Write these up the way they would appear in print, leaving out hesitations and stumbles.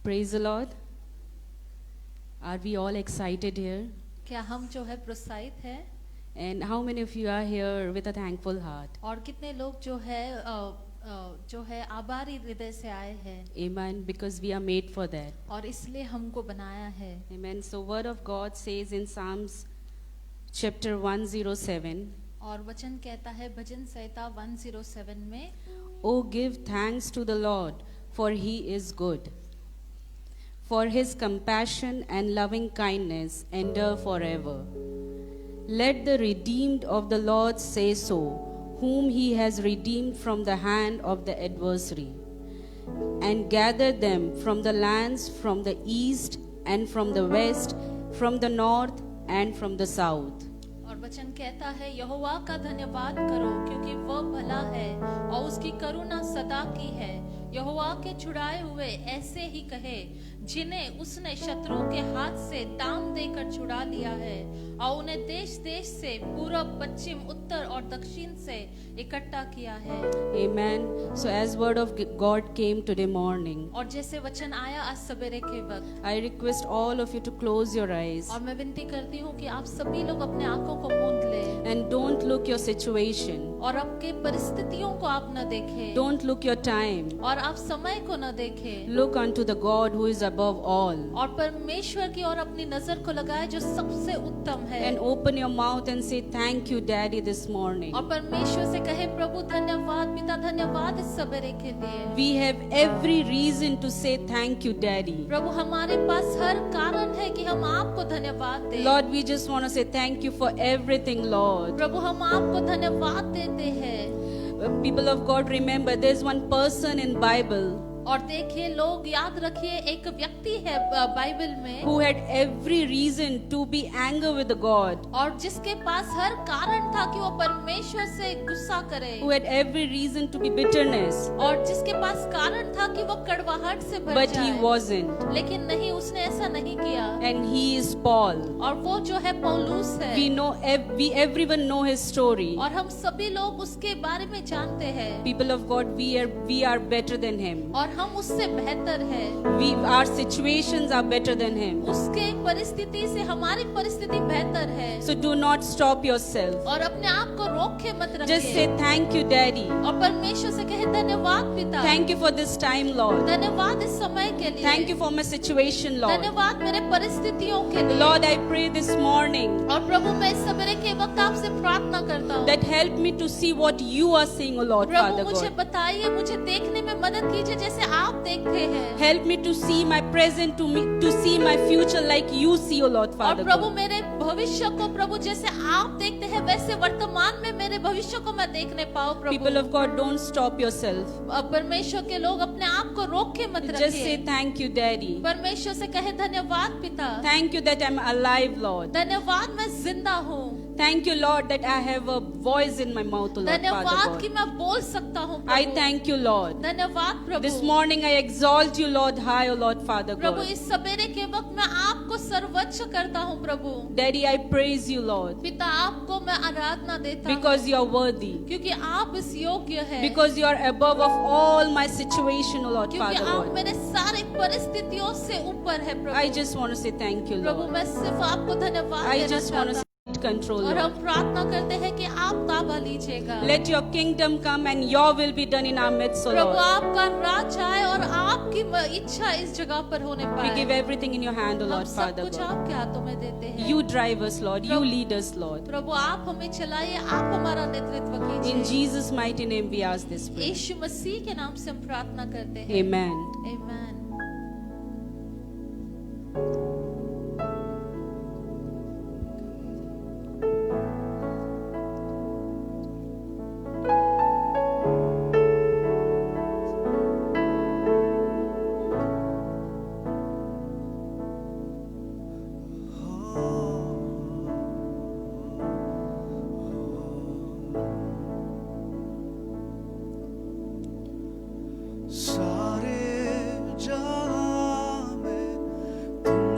Praise the Lord. Are we all excited here? क्या हम जो है प्रोत्साहित हैं? And how many of you are here with a thankful heart? और कितने लोग जो है आभारी हृदय से आए हैं? Amen. Because we are made for that. और इसलिए हमको बनाया है. Amen. So word of God says in Psalms chapter 107. और वचन कहता है भजन संहिता 107 में, Oh, give thanks to the Lord, for he is good. For his compassion and loving kindness endure forever. Let the redeemed of the Lord say so, whom he has redeemed from the hand of the adversary, and gathered them from the lands, from the east and from the west, from the north and from the south. और वचन कहता है यहोवा का धन्यवाद करो क्योंकि वह भला है और उसकी करुणा सदा की है. यहोवा के छुड़ाए हुए ऐसे ही कहे जिन्हें उसने शत्रुओं के हाथ से दाम देकर छुड़ा लिया है और उन्हें देश देश से पूरब पश्चिम उत्तर और दक्षिण से इकट्ठा किया है. Amen. So as word of God came today morning, और जैसे वचन आया आज सवेरे के वक्त, I request all of you to close your eyes और मैं विनती करती हूँ कि आप सभी लोग अपने आंखों को मूंद लें and don't look your situation. और आपके परिस्थितियों को आप न देखें Don't look your time. और आप समय को न देखें. Look unto the God who is above all. और परमेश्वर की ओर अपनी नजर को लगाए जो सबसे उत्तम है. And open your mouth and say thank you Daddy this morning. और परमेश्वर से कहे प्रभु धन्यवाद पिता धन्यवाद इस सवेरे के लिए. We have every reason to say thank you Daddy. प्रभु हमारे पास हर कारण है कि हम आपको धन्यवाद दें. Lord, we just want to say thank you for everything, Lord. प्रभु हम आपको धन्यवाद देते हैं. People of God, remember there's one person in Bible और देखिए लोग याद रखिए एक व्यक्ति है बाइबल में who had every reason to be angry with God, और जिसके पास हर कारण था कि वो परमेश्वर से गुस्सा करे, who had every reason to be bitterness, और जिसके पास कारण था कि वो कड़वाहट से भर but जाए, he wasn't. लेकिन नहीं उसने ऐसा नहीं किया. And he is Paul. और वो जो है पौलुस है. We know, everyone know his story. और हम सभी लोग उसके बारे में जानते हैं. People of God, we are better than him. और हम उससे बेहतर है. Our situations are better than him. उसके परिस्थिति से हमारी परिस्थिति बेहतर है. So do not stop yourself. और अपने आप को रोके मत रखिए. Just say thank you Daddy. और परमेश्वर से कहे धन्यवाद पिता. Thank you for this time, Lord. धन्यवाद इस समय के लिए. Thank you for my situation, Lord. धन्यवाद मेरे परिस्थितियों के लिए. Lord, I pray this morning और प्रभु मैं इस सवेरे के वक्त आपसे प्रार्थना करता हूँ. that help me to see what you are seeing, O Lord, Prabhu Father मुझे God. बताइए मुझे देखने में मदद कीजिए जैसे आप देखते हैं. Help me to see my present, to see my future like you see, O Lord, और Father प्रभु God. मेरे भविष्य को प्रभु जैसे आप देखते हैं वैसे वर्तमान में मेरे भविष्य को मैं देखने पाऊँ प्रभु. People of God, don't stop yourself. परमेश्वर के लोग अपने आप को रोक के मत Just say रखिए. thank you, Daddy. परमेश्वर से कहे धन्यवाद पिता. Thank you that I'm alive, Lord. धन्यवाद मैं जिंदा हूँ. Thank you, Lord, that I have a voice in my mouth, O Lord, Father धन्यवाद कि God. मैं बोल सकता हूँ I Prabhu. thank you, Lord. धन्यवाद प्रभु. This morning I exalt you, Lord, high, O Lord, Father Prabhu God. इस सवेरे के वक्त मैं आपको सर्वोच्च करता हूँ प्रभु. Daddy, I praise you, Lord, पिता आपको मैं आराधना देता हूँ because you are worthy. क्योंकि आप इस योग्य है. Because you are above of all my situation, O Lord, क्योंकि Father आप God. मेरे सारे परिस्थितियों से ऊपर है प्रभु. I just want to say thank you, Prabhu Lord. मैं सिर्फ आपको धन्यवाद I देना just want to चाहता say control, हूँ. और हम Lord. प्रार्थना करते हैं कि आप ताबा लीजिएगा. Let your kingdom come and your will be done in our midst, O Prabhu Lord. आपका राज आए और आपकी इच्छा इस जगह पर होने We पाए. give everything in your hand, O हम Lord, सब Father कुछ God. आपके हाथों में देते हैं. You drive us, Lord. You lead us, Lord. प्रभु आप हमें चलाइए, आप हमारा नेतृत्व In कीजिए. Jesus' mighty name we ask this prayer. यीशु मसीह के नाम से हम प्रार्थना करते हैं. Amen. Amen. सारे जहां में तुम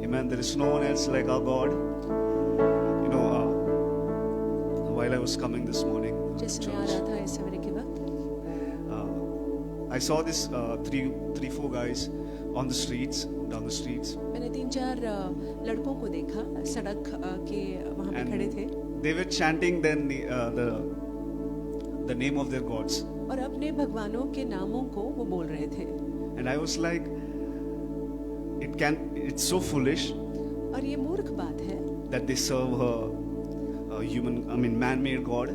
Amen. There is no one else like our God. You know, while I was coming this morning to जिसमें आ church, रहा था इस सवेरे के वक्त I saw this three, four guys on the streets, down the streets, मैंने 3-4 लड़कों को देखा सड़क के वहाँ पे खड़े थे and they were chanting then the name of their gods. और अपने भगवानों के नामों को वो बोल रहे थे And I was like, it's so foolish और ये मूर्ख बात है that they serve man-made God,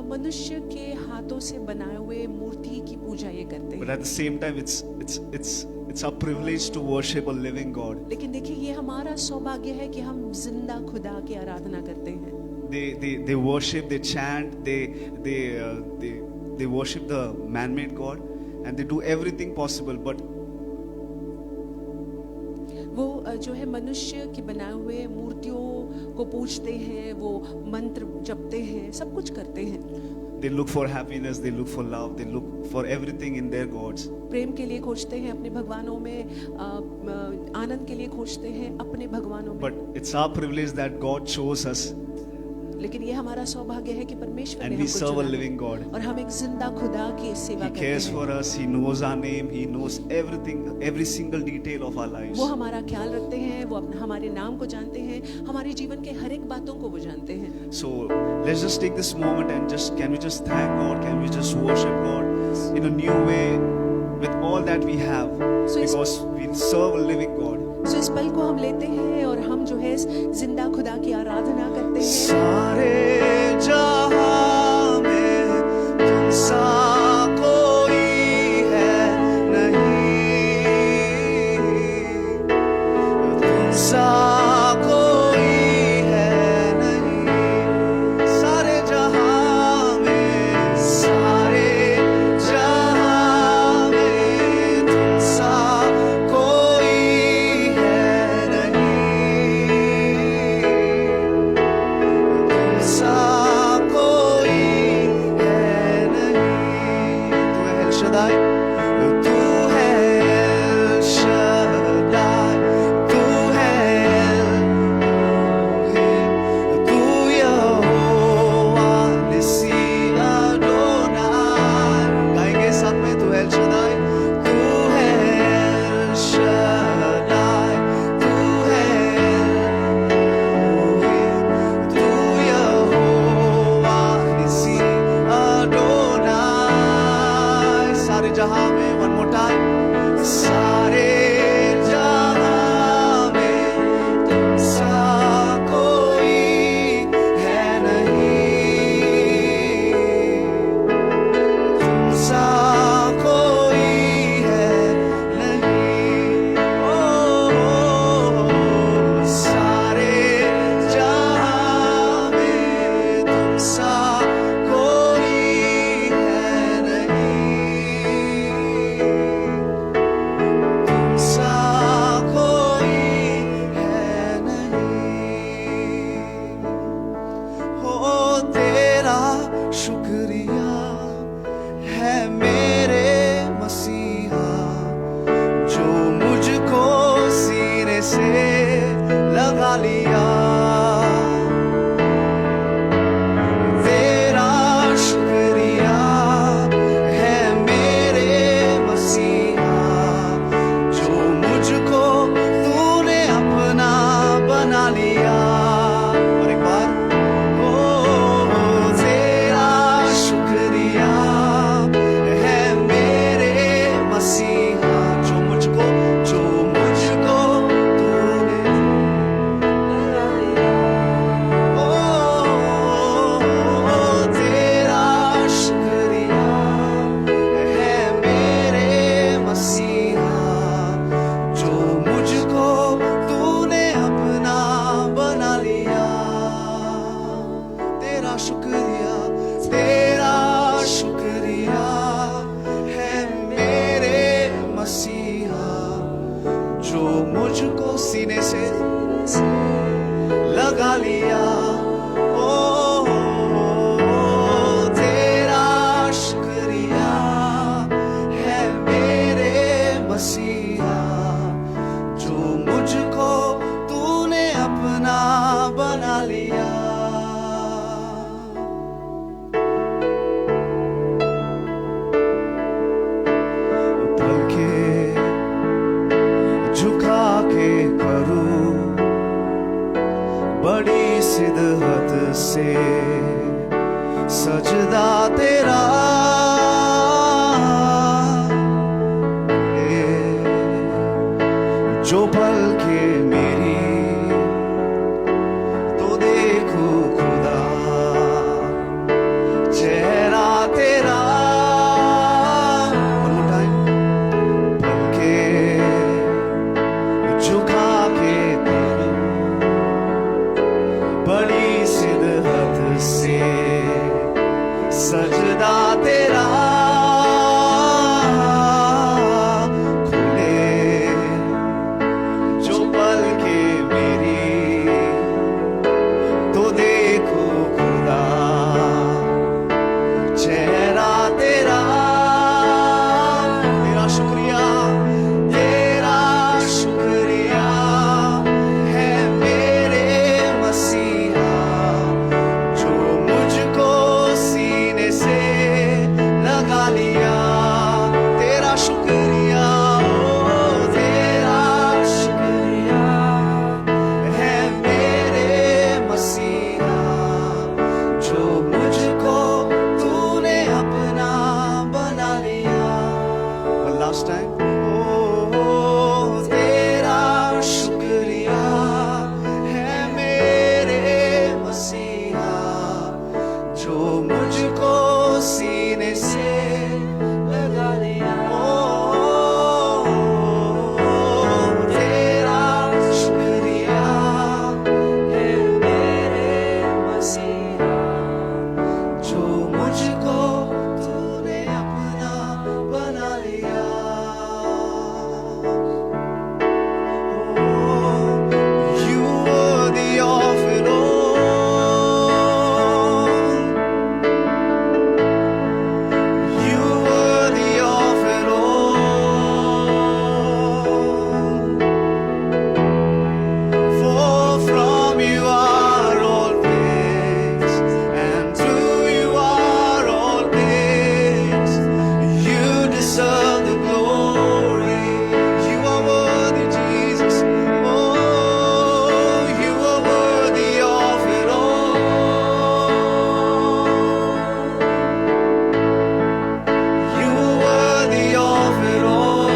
मनुष्य के हाथों से बनाए हुए मूर्ति की पूजा ये करते but हैं at the same time, it's our privilege to worship a living God. लेकिन देखिए ये हमारा सौभाग्य है कि हम जिंदा खुदा की आराधना करते हैं They worship, they chant, they worship the man-made God, and they do everything possible. But वो जो है मनुष्य के बनाए हुए मूर्तियों को पूजते हैं वो मंत्र जपते हैं सब कुछ करते हैं they look for happiness, they look for love, they look for everything in their gods. प्रेम के लिए खोजते हैं अपने भगवानों में आनंद के लिए खोजते हैं अपने भगवानों में But it's our privilege that God chose us, लेकिन ये हमारा सौभाग्य है कि परमेश्वर and ने we हमको serve a चुना living God. और हम एक जिंदा खुदा की सेवा He करते cares हैं for us, He knows our name, He knows everything, every single detail of our lives. वो हमारा ख्याल रखते हैं वो हमारे नाम को जानते हैं हमारे जीवन के हर एक बातों को वो जानते हैं So let's just take this moment and can we just thank God? Can we just worship God in a new way with all that we have? Because we serve a living God. सो इस पल को हम लेते हैं और हम जो है जिंदा खुदा की आराधना करते हैं सारे जहां में तुम सा कोई है नहीं, तुम सा कोई है नहीं, सारे जहां में, सारे जहां में तुम सा कोई है नहीं, तुम सा कोई है नहीं। तू है एल शदाई, तू है एल शदाई, तू है तू यहोवा निसी अडोनाई। गाएंगे साथ में, तू है एल शदाई, तू है एल शदाई, तू यहोवा निसी अडोनाई। सारे जहां में, one more time, सारे जहां में तुम सा कोई है नहीं, तुम सा कोई है नहीं। ओ सारे जहां में तुम सा कोई है नहीं, तुम सा कोई है नहीं। हो तेरा शुक्रिया है मेरे मसीहा, जो मुझको सीने से लगा लिया। तेरा शुक्रिया है मेरे मसीहा, जो मुझको तूने अपना बना लिया। और एक बार, ओ तेरा शुक्रिया है मेरे मसीहा, जो मुझको तूने लगा लिया। ओ तेरा शुक्रिया है मेरे मसीहा, जो मुझको तूने अपना बना लिया। तेरा शुक्रिया है मेरे मसीहा, जो मुझको सीने से लगा लिया। ओ तेरा शुक्रिया है मेरे मसीहा, जो मुझको जो पलके मेरी तो देखो खुदा चेहरा तेरा। One more time. पलके झुका के तेरा बड़ी सिदहत से सजदा तेरा खुले जो पलके मेरी तो देखो खुदा चेहरा तेरा। तेरा शुक्रिया है मेरे मसीहा जो मुझको सीने से लगा लिया। तेरा शुक्रिया तेरा शुक्रिया है मेरे मसीहा जो मुझको तूने अपना बना लिया। One last time. तेरा शुक्रिया है मेरे मसीहा जो मुझको सीने से लगा लिया। तेरा शुक्रिया है मेरे मसीहा जो मुझको तूने अपना बना लिया। You were the of it all. You were the of it all. For from you are all things, and through you are all things. You deserve the glory. You are worthy, Jesus. Oh, you are worthy of it all. You are worthy of it all.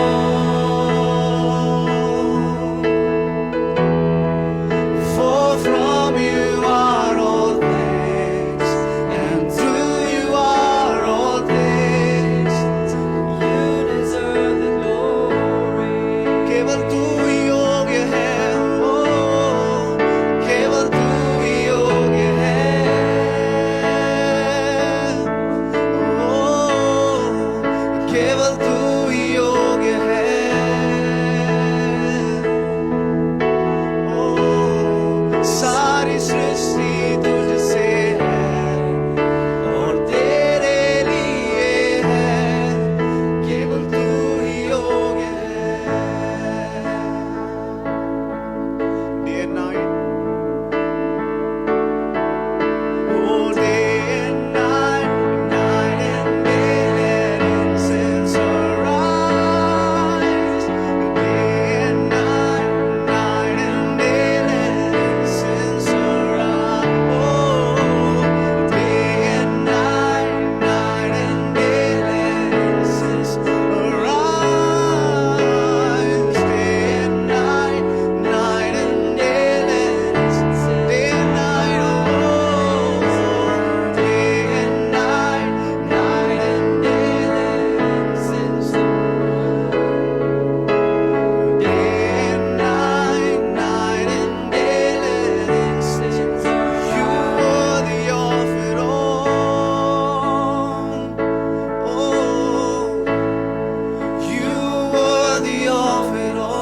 For from you are all things, and through you are all things. You deserve the glory. केवल तू ही योग्य है, ओ केवल तू ही योग्य है, ओ केवल तू ही योग्य है। ओ सारी सृष्टि तुझसे है और तेरे लिए है, केवल तू ही योग्य है। Day and night, oh day and night, night and day, let incense arise. Day and night, night and day, let incense arise. Oh, day and night, night and day, let incense arise. Day and night, night and day, let incense day and night, oh, day and night, night and day, let incense day and night, night and day, let incense. You are the of it all. Oh, you are the of it all.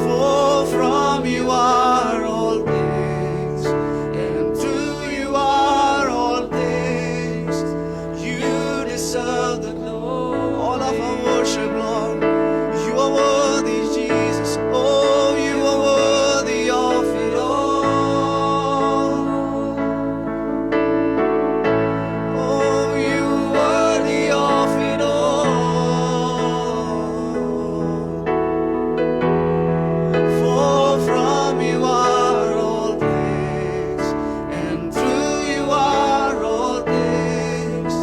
For from you are all things, and through you are all things. You deserve the glory. All of our worship, Lord. You are worthy, Jesus. Oh, you are worthy of it all. Oh, you are worthy of it all. For from you are all things, and through you are all things.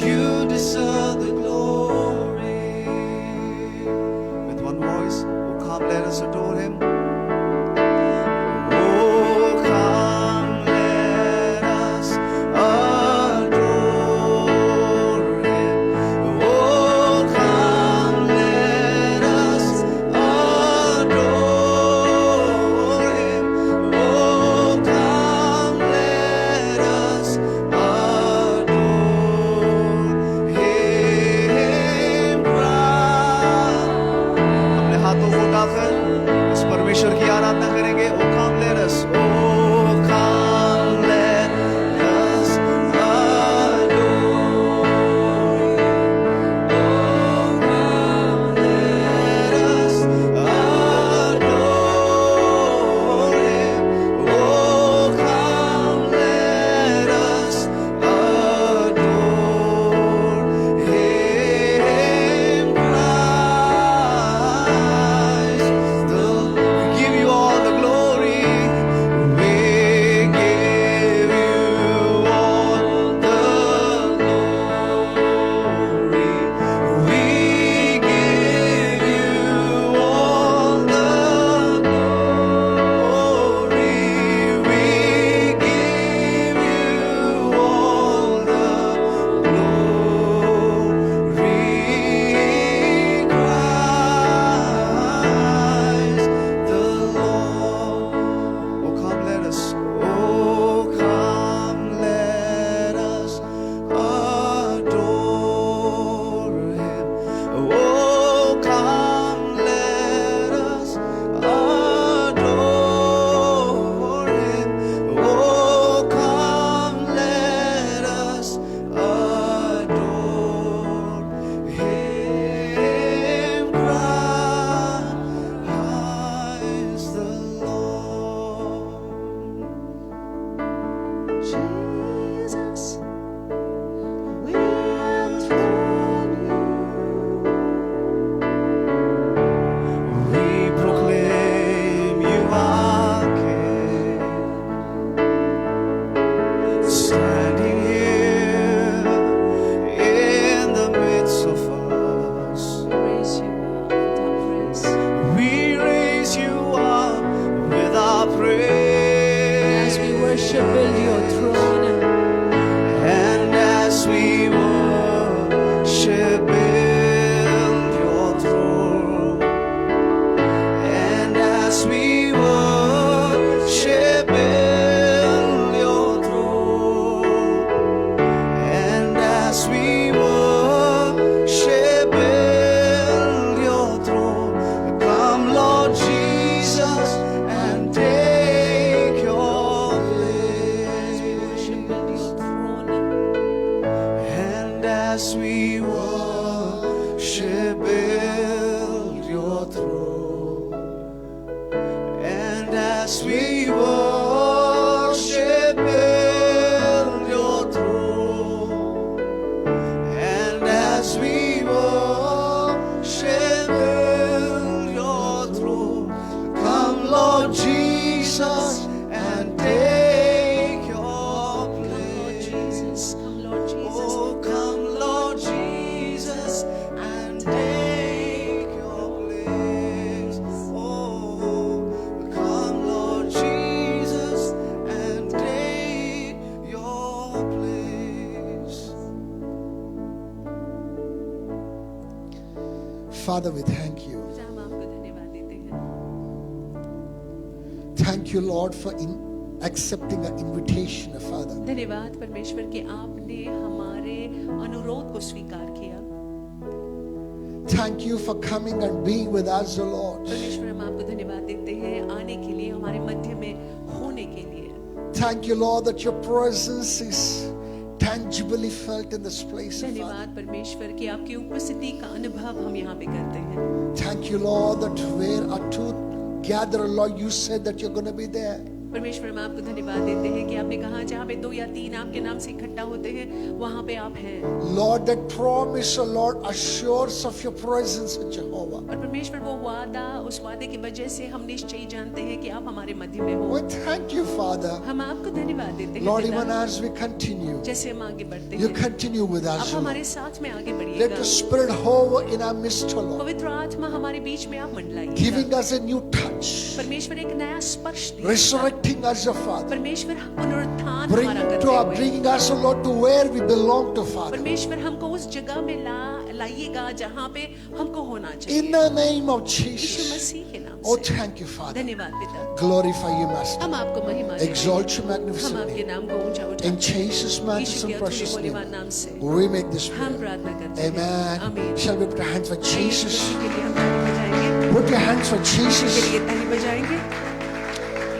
You deserve the as we worship, build your throne. And as we worship, build your throne. And as we worship, build your throne. Come, Lord Jesus, and take your place. Come Lord Jesus. Oh, come, Lord Jesus, and take your place. Oh, come, Lord Jesus, and take your place. Father, we thank you. पिता, हम आपको धन्यवाद देते हैं। Thank you, Lord, for accepting our invitation, Father. धन्यवाद परमेश्वर कि आपने हमारे अनुरोध को स्वीकार किया। Thank you for coming and being with us, O Lord. परमेश्वर हम आपको धन्यवाद देते हैं आने के लिए, हमारे मध्य में होने के लिए। Thank you, Lord, that your presence is tangibly felt in this place, Father. धन्यवाद परमेश्वर कि आपकी उपस्थिति का अनुभव हम यहाँ पे करते हैं। Thank you, Lord, that where our two gather, Lord, you said that you're going to be there. परमेश्वर हम आपको धन्यवाद देते हैं कि आपने कहा जहाँ पे 2 या 3 आपके नाम से इकट्ठा होते हैं वहाँ पे आप हैं। Lord, that promise, O Lord, assures of your presence, O Jehovah. और परमेश्वर वो वादा, उस वादे की वजह से हम निश्चय जानते हैं कि आप हमारे मध्य में हो। We thank you, Father. हम आपको धन्यवाद देते हैं Lord, पिता। even as we continue, जैसे हम आगे बढ़ते you हैं continue with आप us, O हमारे Lord. साथ में आगे Let बढ़िएगा। your spirit hover in our midst, O Lord, पवित्र आत्मा हमारे बीच में आप मंडलाइएगा। giving us a new touch, परमेश्वर एक नया स्पर्श देगा। resurrecting us, O Father. परमेश्वर पुनरुत्थान हमारा करते हुए Bringing us, O Lord, to where we belong to, Father. परमेश्वर हमको उस जगह में लाइएगा जहाँ पे हमको होना चाहिए। In the name of Yeshu Jesus. मसीह के नाम Oh, से thank you, Father. धन्यवाद पिता। Glorify you, Master. हम आपको महिमा देते हैं। Exalt your हम magnificent आपके name. नाम को ऊंचा उठाते In हैं। Jesus' यीशु magnificent के and अतुल्य precious मूल्यवान name, नाम से we make this हम prayer. प्रार्थना करते हैं। Amen. आमीन। Shall we put our hands for Yeshu Jesus? मसीह के लिए हम ताली बजाएंगे। Put your hands for यीशु के Jesus. लिए ताली बजाएंगे।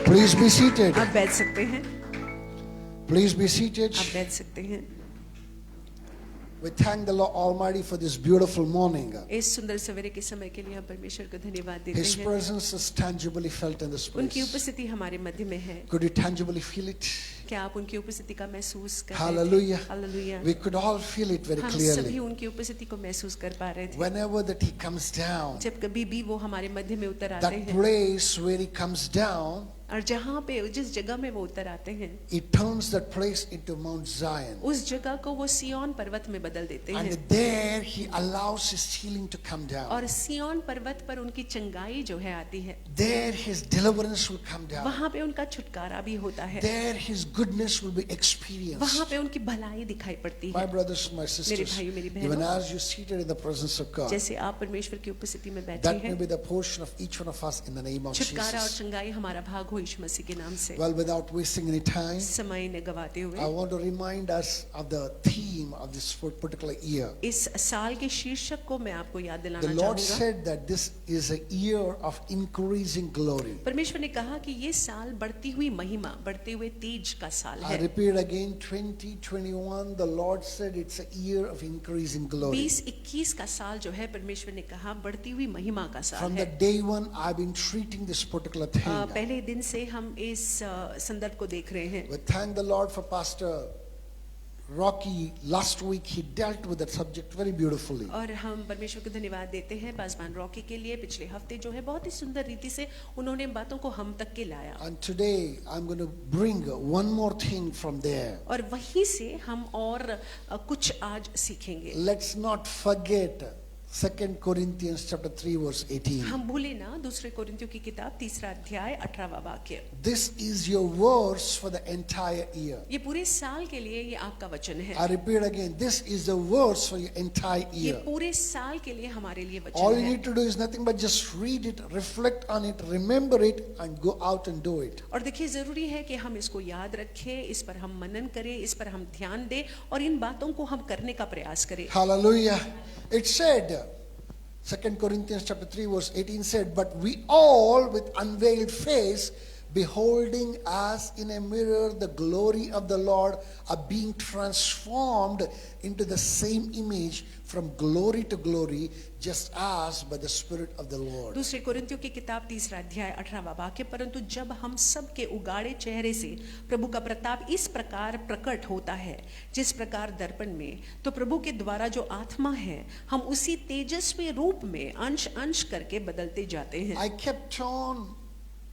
Please be seated. आप बैठ सकते हैं। Please be seated. आप बैठ सकते हैं। We thank the Lord Almighty for this beautiful morning. इस सुंदर सवेरे के समय के लिए हम परमेश्वर को धन्यवाद देते His हैं। presence is tangibly felt in this उनकी place. उपस्थिति हमारे मध्य में है। Could you tangibly feel it? क्या आप उनकी उपस्थिति का महसूस कर रहे थे? Hallelujah. Hallelujah. We could all feel it very हम सभी clearly. उनकी उपस्थिति को महसूस कर पा रहे थे। Whenever that He comes down, जब कभी भी वो हमारे मध्य में उतर आते that हैं place where He comes down, और जहाँ पे जिस जगह में वो उतर आते हैं He turns that place into Mount Zion. उस जगह को वो सिय्योन पर्वत में बदल देते हैं And there He allows His healing to come down. और सिय्योन पर्वत पर उनकी चंगाई जो है आती है। There His deliverance will come down. वहाँ पे उनका छुटकारा भी होता है। There His goodness will be वहाँ experienced. पे उनकी भलाई दिखाई पड़ती My है। brothers and my मेरे sisters, भाइयों मेरी even बहनों, as you're seated in the presence of God, जैसे आप परमेश्वर की उपस्थिति में बैठे that may हैं be the portion of each one of us in the name of छुटकारा और Jesus. चंगाई हमारा भाग हो यीशु मसीह के नाम से। Well, without wasting any time, समय न गवाते I हुए want to remind us of the theme of this particular year. इस साल के शीर्षक को मैं आपको याद The दिलाना Lord चाहूंगा। said that this is a year of increasing glory. परमेश्वर ने कहा कि ये साल बढ़ती हुई महिमा, बढ़ते हुए तेज का साल I है। repeat again, 2021, the Lord said it's a year of increasing glory. 2021 का साल जो है परमेश्वर ने कहा बढ़ती हुई महिमा का साल From the है। day one, I've been treating this particular thing. पहले दिन से हम इस संदर्भ को देख रहे हैं। We thank the Lord for Pastor Rocky. Last week, he dealt with that subject very beautifully. और हम परमेश्वर को धन्यवाद देते हैं पासवान रॉकी के लिए। पिछले हफ्ते जो है बहुत ही सुंदर रीति से उन्होंने बातों को हम तक के लाया And today, I'm going to bring one more thing from there. और वहीं से हम और कुछ आज सीखेंगे। Let's not forget 2 Corinthians chapter 3 verse 18. हम भूले ना दूसरे कोरिन्थियों की किताब 3 अध्याय 18वां वाक्य। This is your verse for the entire year. ये पूरे साल के लिए ये आपका वचन है। I repeat again, this is the verse for your entire ये year. पूरे साल के लिए हमारे लिए All वचन you है। need to do is nothing but just read it, reflect on it, remember it, and go out and do it. और देखिए जरूरी है कि हम इसको याद रखें, इस पर हम मनन करें, इस पर हम ध्यान दें और इन बातों को हम करने का प्रयास करें। Hallelujah. It said, 2 Corinthians chapter 3 verse 18 said, but we all with unveiled face, beholding as in a mirror the glory of the Lord, are being transformed into the same image from glory to glory, just as by the Spirit of the Lord. दूसरे कोरिन्थियों की किताब 3 अध्याय 18वां वाक्य, परंतु जब हम सब के उगाड़े चेहरे से प्रभु का प्रताप इस प्रकार प्रकट होता है जिस प्रकार दर्पण में, तो प्रभु के द्वारा जो आत्मा है हम उसी तेजस्वी रूप में अंश अंश करके बदलते जाते हैं। I kept on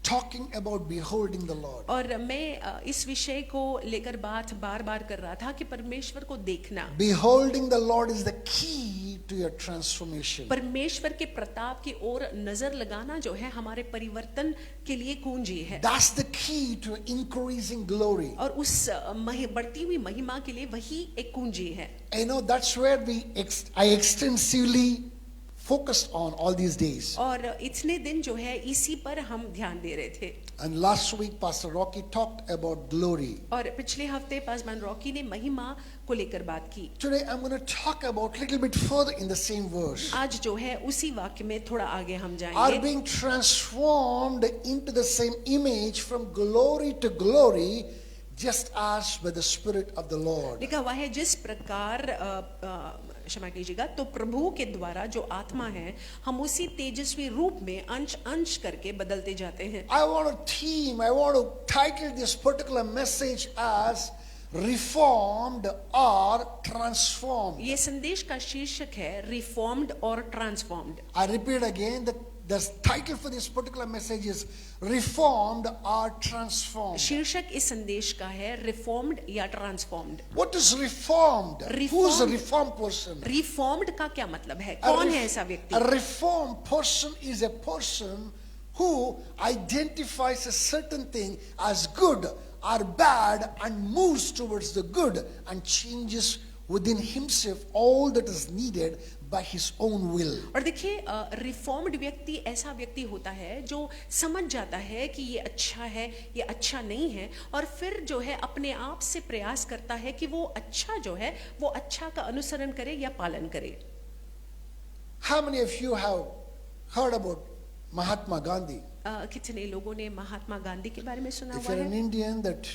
talking about beholding the Lord. और मैं इस विषय को लेकर बात बार बार कर रहा था कि परमेश्वर को देखना, Beholding the Lord is the key to your transformation. परमेश्वर के प्रताप की ओर नजर लगाना जो है हमारे परिवर्तन के लिए कुंजी है। That's the key to increasing glory. और उस बढ़ती हुई महिमा के लिए वही एक कुंजी है। You know, that's where I extensively focused on all these days. और इतने दिन जो है इसी पर हम ध्यान दे रहे थे। And last week Pastor Rocky talked about glory. और पिछले हफ्ते पासवान रॉकी ने महिमा को लेकर बात की। Today I'm going to talk about little bit further in the same verse. आज जो है उसी वाक्य में थोड़ा आगे हम Are जाएंगे। being transformed into the same image from glory to glory, just as by the Spirit of the Lord. लिखा हुआ है जिस प्रकार क्षमा कीजिएगा, तो प्रभु के द्वारा जो आत्मा है हम उसी तेजस्वी रूप में अंश अंश करके बदलते जाते हैं। I want to title this particular message as Reformed or Transformed. ये संदेश का शीर्षक है रिफॉर्म्ड और transformed. I repeat again, the title for this particular message is Reformed or Transformed. शीर्षक इस संदेश का है रिफॉर्म्ड या transformed. What is reformed? Who is a Reformed. reformed person? Reformed का क्या मतलब है? A कौन ref- है ऐसा व्यक्ति? A reformed person is a person who identifies a certain thing as good or bad and moves towards the good and changes within himself all that is needed by his own will. और देखिए reformed व्यक्ति ऐसा व्यक्ति होता है जो समझ जाता है कि ये अच्छा है, ये अच्छा नहीं है, और फिर जो है अपने आप से प्रयास करता है कि वो अच्छा जो है वो अच्छा का अनुसरण करे या पालन करे। How many of you have heard about Mahatma Gandhi? कितने लोगों ने महात्मा गांधी के बारे में सुना If हुआ you're an है? Indian, that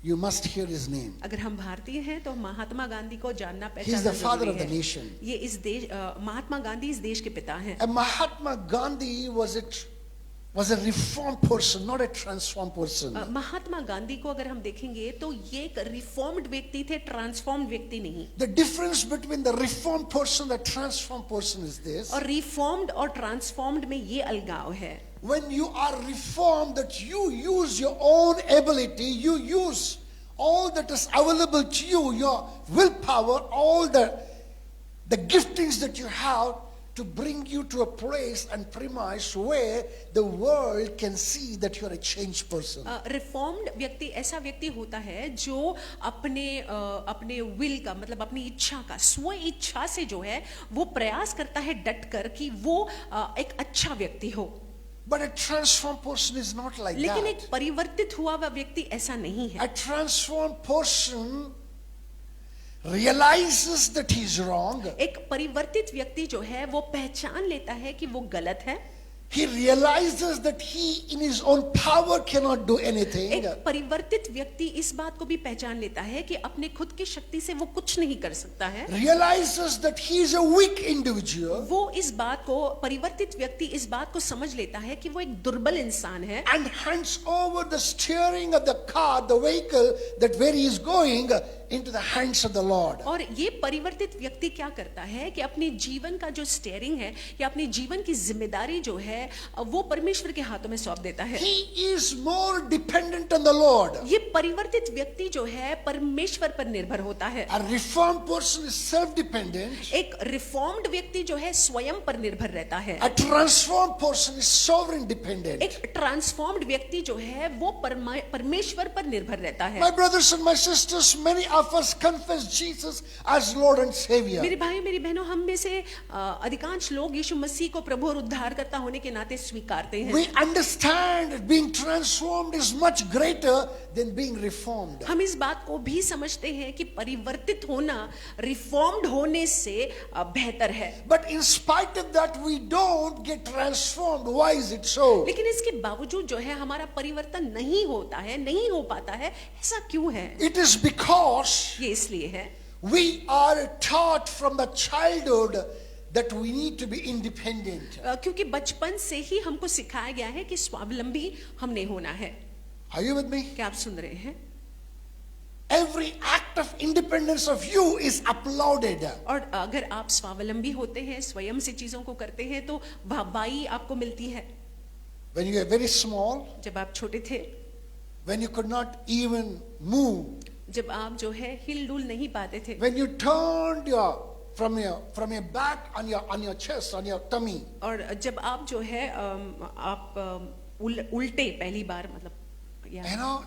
you must hear his name. अगर हम भारतीय हैं तो महात्मा गांधी को जानना He is the पहचानना father जरूरी of the है। nation. ये इस देश महात्मा गांधी इस देश के पिता हैं। And Mahatma Gandhi was a reformed person, not a transformed person. Mahatma Gandhi को अगर हम देखेंगे तो ये एक रिफॉर्म्ड व्यक्ति थे, ट्रांसफॉर्म्ड व्यक्ति नहीं। The difference between the reformed person and the transformed person is this. और रिफॉर्म्ड और ट्रांसफॉर्म्ड में ये अलगाव है। When you are reformed, that you use your own ability, you use all that is available to you, your willpower, all the giftings that you have to bring you to a place and premise where the world can see that you are a changed person. Reformed व्यक्ति ऐसा व्यक्ति होता है जो अपने will का मतलब अपनी इच्छा का स्व इच्छा से जो है वो प्रयास करता है डट कर कि वो एक अच्छा व्यक्ति हो। But a transformed person is not like लेकिन that. एक परिवर्तित हुआ हुआ व्यक्ति ऐसा नहीं है। A transformed person realizes that he is wrong. एक परिवर्तित व्यक्ति जो है वो पहचान लेता है कि वो गलत है। He realizes that he in his own power cannot do anything. एक परिवर्तित व्यक्ति इस बात को भी पहचान लेता है कि अपने खुद की शक्ति से वो कुछ नहीं कर सकता है। Realizes that he is a weak individual वो इस बात को परिवर्तित व्यक्ति इस बात को समझ लेता है कि वो एक दुर्बल इंसान है and hands over the steering of the car, the vehicle, that where he is going into the hands of the Lord. और ये परिवर्तित व्यक्ति क्या करता है कि अपने जीवन का जो स्टीयरिंग है या अपने जीवन की जिम्मेदारी जो है वो परमेश्वर के हाथों में सौंप देता है। He is more dependent on the Lord. ये परिवर्तित व्यक्ति जो है परमेश्वर पर निर्भर होता है। A reformed person is self-dependent. एक रिफॉर्म्ड व्यक्ति जो है स्वयं पर निर्भर रहता है। A transformed person is sovereign dependent. एक ट्रांसफॉर्म्ड व्यक्ति जो है वो परमेश्वर पर निर्भर रहता है। My brothers and my sisters, many of us confess Jesus as Lord and Savior. मेरे भाई मेरी बहनों, हम में से अधिकांश लोग यीशु मसीह को प्रभु और उद्धारकर्ता होने के नाते स्वीकारते हैं। We understand that being transformed is much greater than being reformed. हम इस बात को भी समझते हैं कि परिवर्तित होना रिफॉर्म्ड होने से बेहतर है। But in spite of that, we don't get transformed. Why is it so? लेकिन इसके बावजूद जो है हमारा परिवर्तन नहीं होता है, नहीं हो पाता है। ऐसा क्यों है? It is because ये इसलिए है we are taught from the childhood that we need to be independent. क्योंकि बचपन से ही हमको सिखाया गया है कि स्वावलंबी हमने होना है। Are you with me? क्या आप सुन रहे हैं? Every act of independence of you is applauded. और अगर आप स्वावलंबी होते हैं, स्वयं से चीजों को करते हैं, तो वाहवाही आपको मिलती है। When you were very small, जब आप छोटे थे, when you could not even move, जब आप जो है हिल डुल नहीं पाते थे, when you turned from your back on your chest, on your tummy, और जब आप जो है आप उल्टे पहली बार, मतलब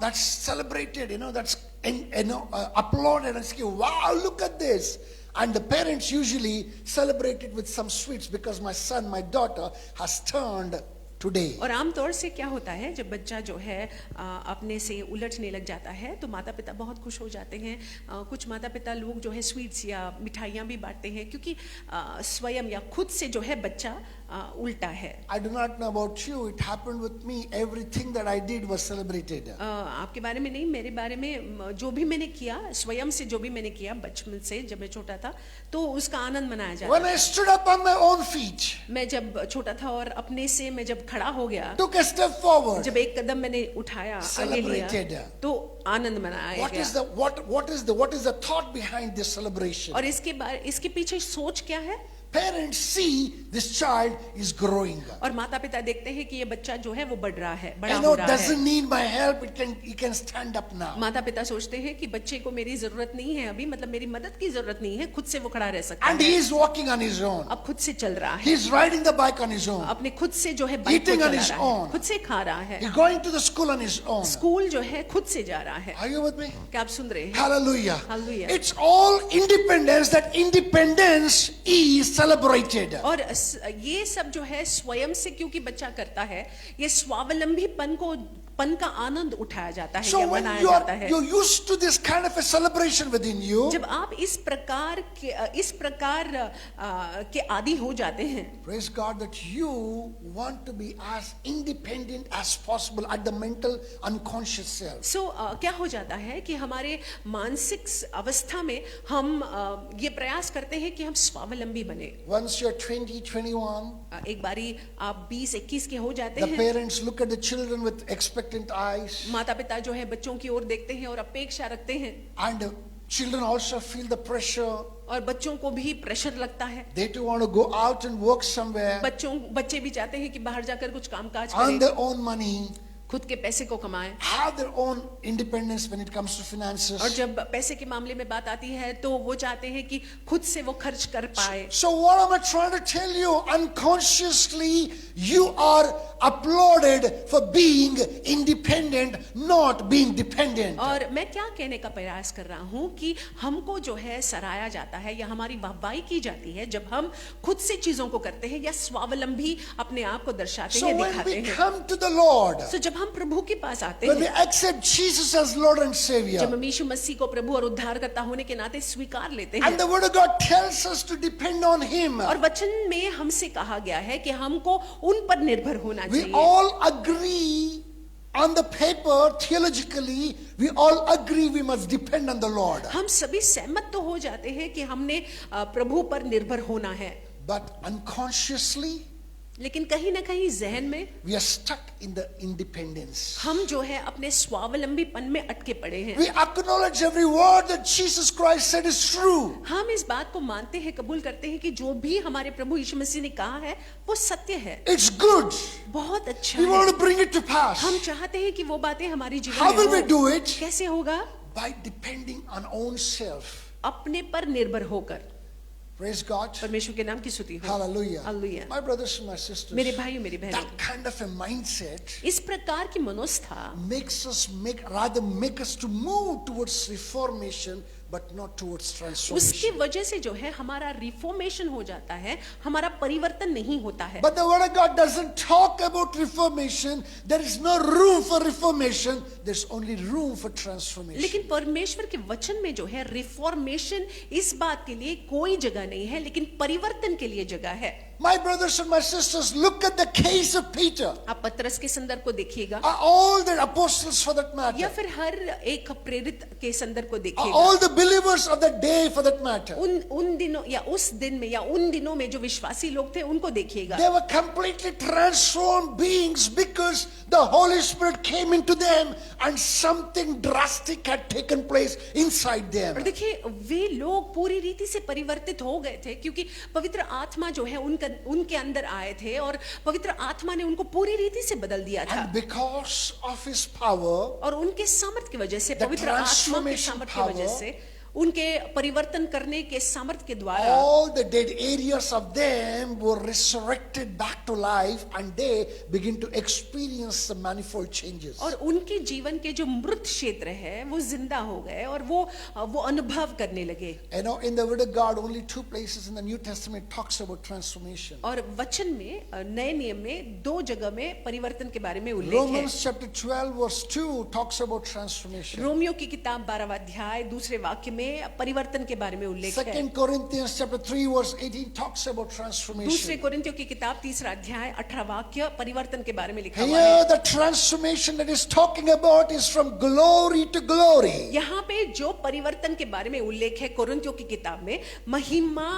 that's celebrated, that's applauded and say, wow, look at this. And the parents usually celebrate it with some sweets because my son, my daughter has turned today. और आमतौर से क्या होता है, जब बच्चा जो है अपने से उलटने लग जाता है तो माता पिता बहुत खुश हो जाते हैं। कुछ माता पिता लोग जो है स्वीट्स या मिठाइयाँ भी बांटते हैं, क्योंकि स्वयं या खुद से जो है बच्चा उल्टा है। I do not know about you, it happened with me. Everything that I did was celebrated. आपके बारे में नहीं, मेरे बारे में जो भी मैंने किया, स्वयं से जो भी मैंने किया बचपन से, जब मैं छोटा था तो उसका आनंद मनाया जाता। When I stood up on my own feet, मैं जब छोटा था और अपने से मैं जब खड़ा हो गया, took a step forward, जब एक कदम मैंने उठाया, आगे लिया, तो आनंद मनाया गया। what is the thought behind this celebration? और इसके पीछे सोच क्या है? Parents see this child is growing. और माता पिता देखते हैं कि ये बच्चा जो है वो बढ़ रहा है, बड़ा I हो know रहा doesn't है। need my help. He can stand up now. माता पिता सोचते हैं कि बच्चे को मेरी जरूरत नहीं है अभी, मतलब मेरी मदद की जरूरत नहीं है, खुद से वो खड़ा रह सकता And है। he is walking on his own. अब खुद से चल रहा है, He's riding the bike on his own. अपने खुद से जो है बाइक को Eating on चला his रहा है, own. खुद से खा रहा है, He's going to the school on his own. School जो है खुद से जा रहा है। Are you with me? क्या आप सुन रहे हैं? Hallelujah. Hallelujah. It's all independence. That independence is celebrated. और ये सब जो है स्वयं से क्योंकि बच्चा करता है, ये स्वावलंबी पन का आनंद उठाया जाता है, So या when मनाया जाता है। you're used to this kind of a celebration within you, जब आप इस प्रकार के आदी हो जाते हैं, praise God that you want to be as independent as possible at the mental unconscious self. क्या हो जाता है कि हमारे मानसिक अवस्था में हम ये प्रयास करते हैं कि हम स्वावलंबी बने। Once you're 20, 21, एक बारी आप 20-21 के हो जाते the हैं, parents look at the children with expectant eyes, माता पिता जो है बच्चों की ओर देखते हैं और अपेक्षा रखते हैं, and the children also feel the pressure. और बच्चों को भी प्रेशर लगता है। They too want to go out and work somewhere, बच्चे भी चाहते हैं कि बाहर जाकर कुछ कामकाज earn करें, their own money, खुद के पैसे को कमाएं। have their own independence when it comes to finances. और जब पैसे के मामले में बात आती है तो वो चाहते हैं कि खुद से वो खर्च कर पाए। So what am I trying to tell you? Unconsciously, you are applauded for being independent, not being dependent. और मैं क्या कहने का प्रयास कर रहा हूँ कि हमको जो है सराहा जाता है या हमारी वाहवाही की जाती है जब हम खुद से चीजों को करते हैं या स्वावलंबी अपने आप को दर्शाते So हैं, when दिखाते we हैं। come to the Lord, तो जब हम प्रभु के पास आते when we हैं, accept Jesus as Lord and जब Savior, हम यीशु मसीह को प्रभु और उद्धारकर्ता होने के नाते स्वीकार लेते हैं, and the Word of God tells us to depend on Him, और वचन में हमसे कहा गया है कि हमको उन पर निर्भर होना we चाहिए। all agree on the paper, theologically, we all agree we must depend on the Lord. हम सभी सहमत तो हो जाते हैं कि हमने प्रभु पर निर्भर होना है, But unconsciously, लेकिन कहीं ना कहीं जहन में we are stuck in the independence. हम जो है अपने स्वावलंबीपन में अटके पड़े हैं। We acknowledge every word that Jesus Christ said is true. हम इस बात को मानते हैं, कबूल करते हैं कि जो भी हमारे प्रभु यीशु मसीह ने कहा है वो सत्य है, It's good. बहुत अच्छा We want है। to bring it to pass. हम चाहते हैं कि वो बातें हमारी जीवन How में will we हो। do it? कैसे होगा? By depending on own self. अपने पर निर्भर होकर। Praise God. परमेश्वर के नाम की स्तुति हो। Hallelujah. Hallelujah. My brothers and my sisters, मेरे भाइयों मेरी बहनों, that kind of a mindset इस प्रकार की मनोस्था makes us make us to move towards reformation but not towards उसकी transformation. वजह से जो है हमारा रिफॉर्मेशन हो जाता है, हमारा परिवर्तन नहीं होता है। But the word of God doesn't talk about reformation. There is no room for reformation. There's only room for transformation. लेकिन परमेश्वर के वचन में जो है रिफॉर्मेशन इस बात के लिए कोई जगह नहीं है, लेकिन परिवर्तन के लिए जगह है। My brothers and my sisters, look at the case of Peter. आप पतरस के संदर्भ को देखिएगा, All the apostles for that या matter. फिर हर एक प्रेरित के संदर्भ को देखिएगा, All the believers of that day for that matter. उन दिनों या उस दिन में या उन दिनों में जो विश्वासी लोग थे उनको देखिएगा। They were completely transformed beings because the Holy Spirit came into them and something drastic had taken place inside और them. देखिए वे लोग पूरी रीति से परिवर्तित हो गए थे, क्योंकि पवित्र आत्मा जो है उनके अंदर आए थे और पवित्र आत्मा ने उनको पूरी रीति से बदल दिया था। And because of his power, और उनके सामर्थ्य की वजह से, The पवित्र आत्मा के transformation सामर्थ्य की वजह power, से, उनके परिवर्तन करने के सामर्थ्य के द्वारा all the dead areas of them were resurrected back to life and they begin to experience the manifold changes. और उनके जीवन के जो मृत क्षेत्र है वो जिंदा हो गए और वो अनुभव करने लगे। You know, in the Word of God, only 2 places in the New Testament talks about transformation. और वचन में नए नियम में 2 जगह में परिवर्तन के बारे में उल्लेख है। Romans chapter 12 verse 2 talks about transformation. Romeo की किताब 12वां अध्याय दूसरे वाक्य में परिवर्तन के बारे में उल्लेख है। 2 Corinthians chapter 3 verse 18 talks about दूसरे transformation. कोरिन्थियों की किताब 3रा अध्याय 18 वाक्य परिवर्तन के बारे में लिखा हुआ है। Here the transformation that is talking about is from glory to glory. यहाँ पे जो परिवर्तन के बारे में उल्लेख है कोरिन्थियों की किताब में, महिमा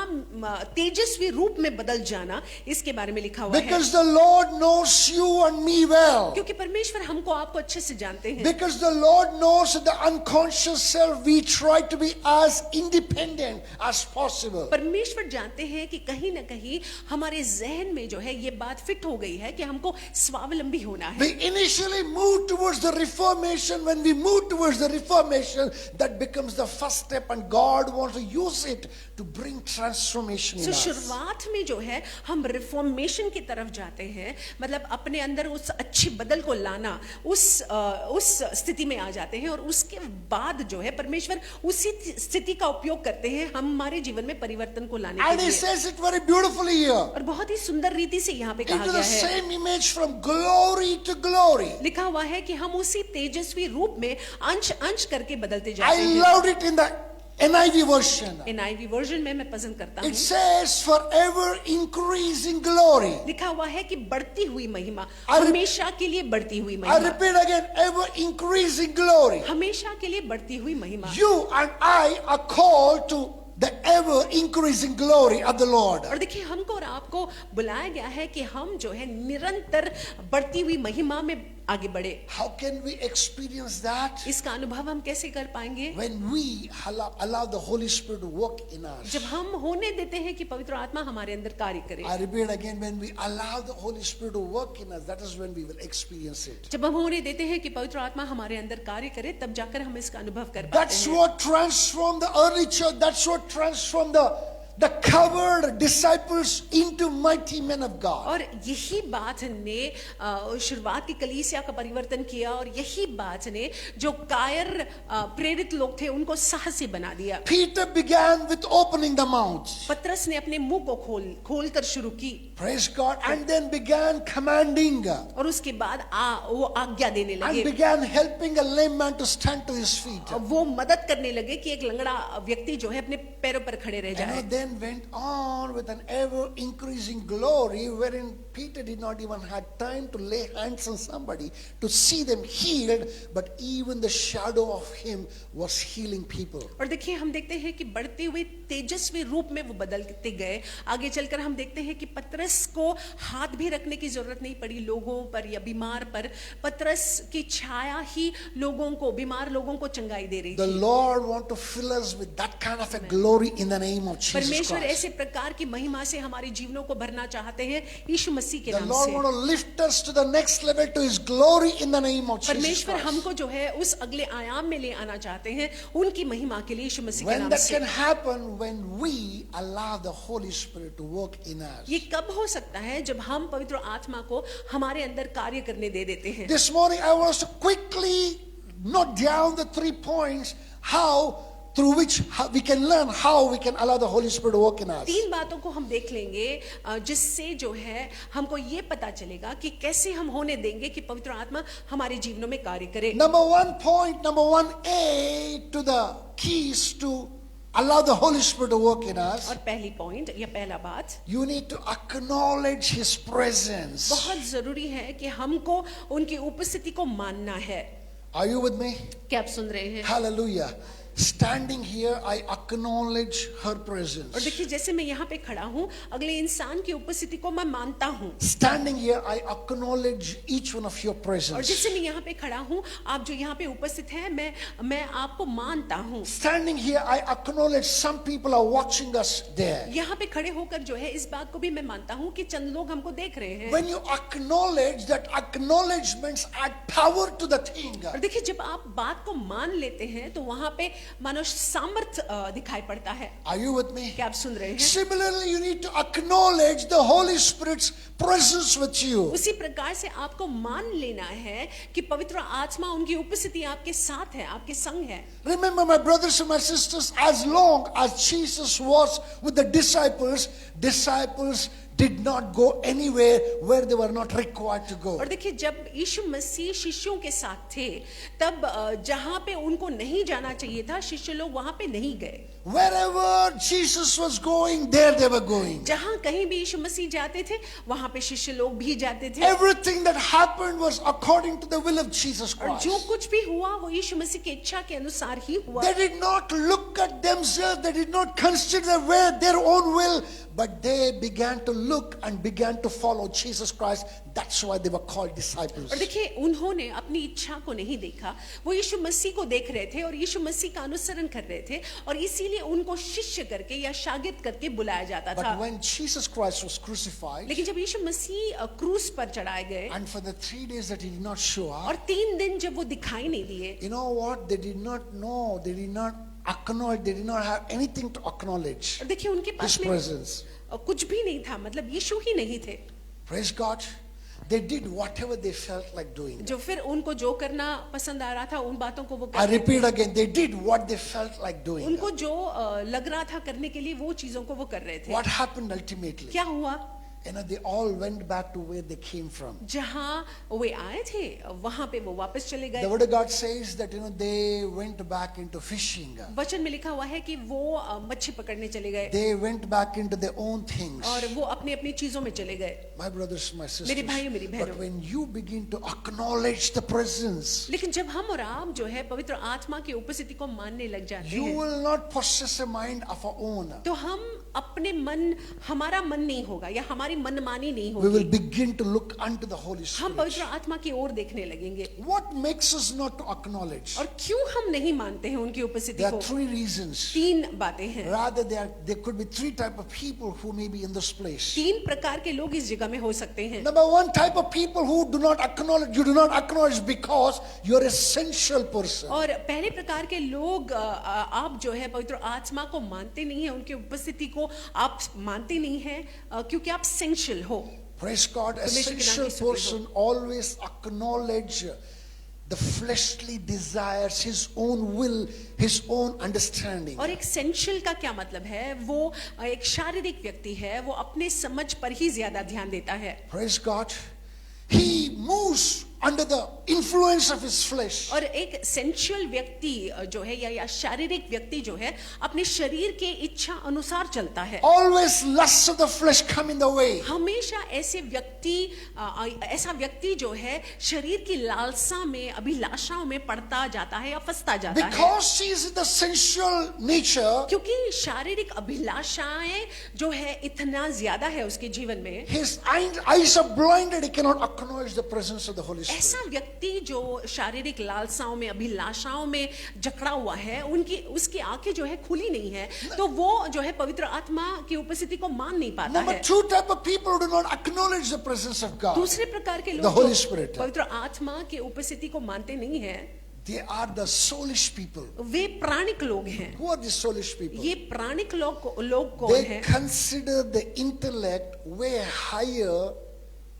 तेजस्वी रूप में बदल जाना, इसके बारे में लिखा हुआ है। Because the Lord knows you and me well. क्योंकि परमेश्वर हमको आपको अच्छे से जानते हैं। Because the Lord knows that the unconscious self we try to be as independent as possible. परमेश्वर जानते हैं कि कहीं ना कहीं हमारे जहन में जो है ये बात फिट हो गई है कि हमको स्वावलंबी होना है। We initially move towards the reformation. When we move towards the reformation, that becomes the first step, and God wants to use it to bring transformation in तो us. शुरुआत में जो है हम रिफॉर्मेशन की तरफ जाते हैं, मतलब अपने अंदर उस अच्छी बदल को लाना, उस स्थिति में आ जाते हैं, और उसके बाद जो है परमेश्वर उसी स्थिति का उपयोग करते हैं हमारे जीवन में परिवर्तन को लाने के And He लिए। says it very beautifully here. और बहुत ही सुंदर रीति से यहाँ पे कहा Into गया the है, same image from glory to glory. लिखा हुआ है कि हम उसी तेजस्वी रूप में अंश अंश करके बदलते जाते I हैं। loved it in the NIV version. NIV version में मैं पसंद करता It हूँ। says forever increasing glory. लिखा हुआ है कि बढ़ती हुई महिमा, I re- हमेशा के लिए बढ़ती हुई I महिमा, repeat again, ever increasing glory. हमेशा के लिए बढ़ती हुई महिमा। You and I are called to the ever increasing glory of the Lord. और देखिए हमको और आपको बुलाया गया है कि हम जो है निरंतर बढ़ती हुई महिमा में आगे बढ़े। How can we experience that? इसका अनुभव हम कैसे कर पाएंगे? When we allow the Holy Spirit to work in us. जब हम होने देते हैं कि पवित्र आत्मा हमारे अंदर कार्य करे। I repeat again, when we allow the Holy Spirit to work in us, that is when we will experience it. जब हम होने देते हैं कि पवित्र आत्मा हमारे अंदर कार्य करे, तब जाकर हम इसका अनुभव कर पाते That's हैं। what transformed the early church. That's what transformed the covered disciples into mighty men of God. और यही बात ने शुरुआत की कलीसिया का परिवर्तन किया, और यही बात ने जो कायर प्रेरित लोग थे उनको साहसी बना दिया। Peter began with opening the mouth. पतरस ने अपने मुंह को खोल कर शुरू की, Praise God. And then began commanding और उसके बाद वो आज्ञा देने and लगे, began helping a lame man to stand to his feet. वो मदद करने लगे कि एक लंगड़ा व्यक्ति जो है अपने पैरों पर खड़े रह जाए। And then went on with an ever increasing glory, wherein Peter did not even have time to lay hands on somebody to see them healed, but even the shadow of him was healing people. और देखिए हम देखते हैं कि बढ़ते हुए तेजस्वी रूप में वो बदलते गए। आगे चलकर हम देखते हैं कि पतरस को हाथ भी रखने की जरूरत नहीं पड़ी लोगों पर या बीमार पर। पतरस की छाया ही लोगों को, बीमार लोगों को चंगाई दे रही The थी। Lord wants to fill us with that kind of a glory in the name of Jesus परमेश्वर Christ. ऐसे प्रकार की महिमा से हमारे जीवनों को भरना चाहते हैं यीशु मसीह के The नाम Lord से। wants to lift us to the next level, to His glory in the name of Jesus परमेश्वर Christ. हमको जो है उस अगले आयाम में ले आना चाहते हैं उनकी महिमा के लिए यीशु मसीह के When नाम that से। can happen, when we allow the Holy Spirit to work in us. ये कब हो सकता है? जब हम पवित्र आत्मा को हमारे अंदर कार्य करने दे देते हैं। This morning I want us to quickly note down the 3 points how through which we can learn how we can allow the Holy Spirit to work in us. 3 बातों को हम देख लेंगे जिससे जो है हमको ये पता चलेगा कि कैसे हम होने देंगे कि पवित्र आत्मा हमारे जीवनों में कार्य करे। Number 1A to the keys to allow the Holy Spirit to work in us. और पहली पॉइंट या पहला बात, You need to acknowledge His presence. बहुत जरूरी है कि हमको उनकी उपस्थिति को मानना है। Are you with me? क्या आप सुन रहे हैं? Hallelujah. Standing here, I acknowledge her और presence. देखिए जैसे मैं यहाँ पे खड़ा हूँ, अगले इंसान की उपस्थिति को मैं मानता हूँ। Standing here, I acknowledge each one of your और presence. जैसे मैं यहाँ पे खड़ा हूँ, आप जो यहाँ पे उपस्थित हैं, मैं आपको मानता हूँ। Standing here, I acknowledge some people are watching us there. यहाँ पे खड़े होकर जो है इस बात को भी मैं मानता हूँ कि चंद लोग हमको देख रहे हैं। When you acknowledge, that acknowledgements add power to the thing. और देखिए जब आप बात को मान लेते हैं तो वहां पे मानो सामर्थ्य दिखाई पड़ता है। Are you with me? क्या आप सुन रहे हैं? Similarly, you need to acknowledge the Holy Spirit's presence with you. उसी प्रकार से आपको मान लेना है कि पवित्र आत्मा उनकी उपस्थिति आपके साथ है, आपके संग है। Remember, my brothers and my sisters, as long as Jesus was with the disciples did not go anywhere where they were not required to go. और देखिए जब यीशु मसीह शिष्यों के साथ थे तब जहां पे उनको नहीं जाना चाहिए था, शिष्य लोग वहां पे नहीं गए। Wherever Jesus was going, there they were going. जहां कहीं भी यीशु मसीह जाते थे वहां पे शिष्य लोग भी जाते थे। Everything that happened was according to the will of Jesus और Christ. जो कुछ भी हुआ वो यीशु मसीह की इच्छा के अनुसार ही हुआ। They did not look at themselves, they did not consider their own will, but they began to look and began to follow Jesus Christ. That's why they were called disciples. और देखिए उन्होंने अपनी इच्छा को नहीं देखा, वो यीशु मसीह को देख रहे थे और यीशु मसीह का अनुसरण कर रहे थे और इसीलिए उनको शिष्य करके या शागिर्द करके बुलाया जाता था। But when Jesus Christ was crucified, लेकिन जब यीशु मसीह क्रूस पर चढ़ाए गए and for the 3 days that he did not show और up, 3 दिन जब वो दिखाई नहीं दिए, you know what? They did not know, they did not acknowledge, they did not have anything to acknowledge और देखिए उनके His पास में presence. कुछ भी नहीं था, मतलब यीशु ही नहीं थे। Praise God. They did whatever they felt like doing. जो फिर उनको जो करना पसंद आ रहा था उन बातों को वो I करते repeat again, they did what they felt like doing. उनको जो लग रहा था करने के लिए वो चीजों को वो कर रहे थे। What happened ultimately? क्या हुआ? You know, they all went back to where they came from. जहां वे आए थे वहां पे वो वापस चले The गए। word of God says that, you know, they went back into fishing. वचन में लिखा हुआ है कि वो मच्छी पकड़ने चले गए They went back into their own things. और वो अपनी अपनी चीजों में चले गए। My brothers, my sisters. मेरे भाइयों, मेरी बहनों। But when you begin to acknowledge the presence, लेकिन जब हम और आप जो है पवित्र आत्मा की उपस्थिति को मानने लग जाते you हैं will not possess a mind of our own. तो हम अपने मन, हमारा मन नहीं होगा या हमारी मनमानी नहीं We will होगी, begin to look unto the Holy हम Spirit. पवित्र आत्मा की ओर देखने लगेंगे। What makes us not to acknowledge? और क्यों हम नहीं मानते हैं उनकी उपस्थिति There को? are 3 reasons. 3 बातें हैं। Rather, there could be 3 type of people who may be in this place. 3 प्रकार के लोग इस जगह में हो सकते हैं। Number 1 type of people who do not acknowledge, you do not acknowledge because you're a sensual person. और पहले प्रकार के लोग आप जो है पवित्र आत्मा को मानते नहीं है, उनकी उपस्थिति को आप मानते नहीं है क्योंकि आप सेंशुअल हो। Praise God, a परमेश्वर के नाम sensual की स्तुति हो। person always acknowledge the fleshly desires, his own will, his own understanding. और एक सेंशुअल का क्या मतलब है? वो एक शारीरिक व्यक्ति है, वो अपने समझ पर ही ज्यादा ध्यान देता है। Praise God. He moves under the influence of his flesh. और एक सेंशुअल व्यक्ति जो है या शारीरिक व्यक्ति जो है अपने शरीर के इच्छा अनुसार चलता है। Always lusts of the flesh come in the way. हमेशा ऐसे व्यक्ति ऐसा व्यक्ति जो है शरीर की लालसा में, अभिलाषाओं में पड़ता जाता है या फंसता जाता है। Because he is in the sensual nature, क्योंकि शारीरिक अभिलाषाएं जो है इतना ज्यादा है उसके जीवन में, his eyes are blinded, he cannot acknowledge the presence of the Holy Spirit. ऐसा व्यक्ति जो शारीरिक लालसाओं में, अभिलाषाओं में जकड़ा हुआ है, उसकी आंखें जो है खुली नहीं है, तो वो जो है पवित्र आत्मा की उपस्थिति को मान नहीं पाता Number है। 2 type of people who do not acknowledge the presence of God. दूसरे प्रकार के The लोग Holy जो Spirit. पवित्र आत्मा की उपस्थिति को मानते नहीं है, They are the soulish people. वे प्राणिक लोग हैं। Who are the soulish people? ये प्राणिक लोग कौन They है? consider the intellect way higher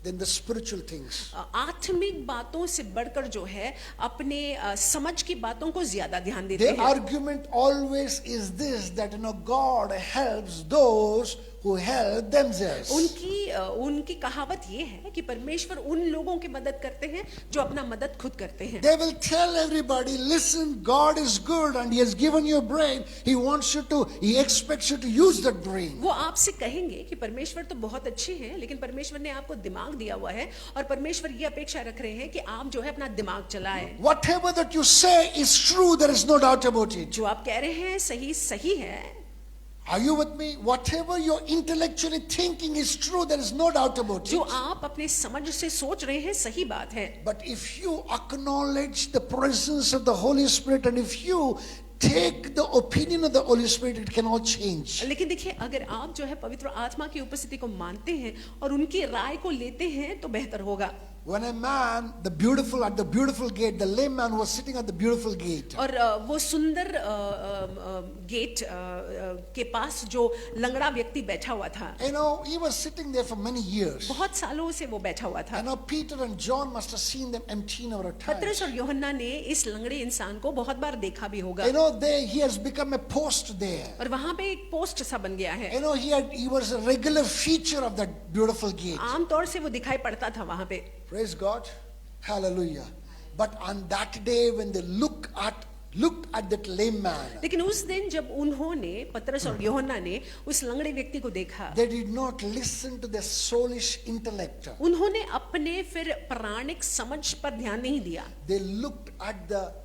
than the spiritual things. आत्मिक बातों से बढ़कर जो है अपने समझ की बातों को ज्यादा ध्यान देते Their हैं. argument always is this, that God helps those who help themselves. उनकी कहावत ये है कि परमेश्वर उन लोगों की मदद करते हैं जो अपना मदद खुद करते हैं. They will tell everybody, listen, God is good and He has given you a brain. He expects you to use that brain. वो आपसे कहेंगे कि परमेश्वर तो बहुत अच्छे हैं, लेकिन परमेश्वर ने आपको दिमाग दिया हुआ है और परमेश्वर ये अपेक्षा रख रहे हैं कि आप जो है अपना दिमाग चलाएं. Whatever that you say is true, there is no doubt about it. जो आप कह रहे हैं सही है. Are you with me? Whatever you're intellectually thinking is true, there is no doubt about जो it. आप अपने समझ से सोच रहे हैं सही बात है. But if you acknowledge the presence of the Holy Spirit and if you take the opinion of the Holy Spirit, it can all change. लेकिन देखिए, अगर आप जो है पवित्र आत्मा की उपस्थिति को मानते हैं और उनकी राय को लेते हैं तो बेहतर होगा. When a man, at the beautiful gate, the lame man was sitting at the beautiful gate. और वो सुंदर गेट के पास जो लंगड़ा व्यक्ति बैठा हुआ था. He was sitting there for many years. बहुत सालों से वो बैठा हुआ था. Peter and John must have seen them emptying over a time. पतरस और यूहन्ना ने इस लंगड़े इंसान को बहुत बार देखा भी होगा. He has become a post there. और वहाँ पे एक पोस्ट सा बन गया है. He was a regular feature of that beautiful gate. आमतौर से वो दिखाई पड़ता था वहाँ पे. Praise God. Hallelujah. But on that day when they looked at that lame man, लेकिन उस दिन जब उन्होंने पतरस और यूहन्ना ने उस लंगड़े व्यक्ति को देखा, they did not listen to their soulish intellect. उन्होंने अपने फिर प्राणिक समझ पर ध्यान नहीं दिया. They looked at the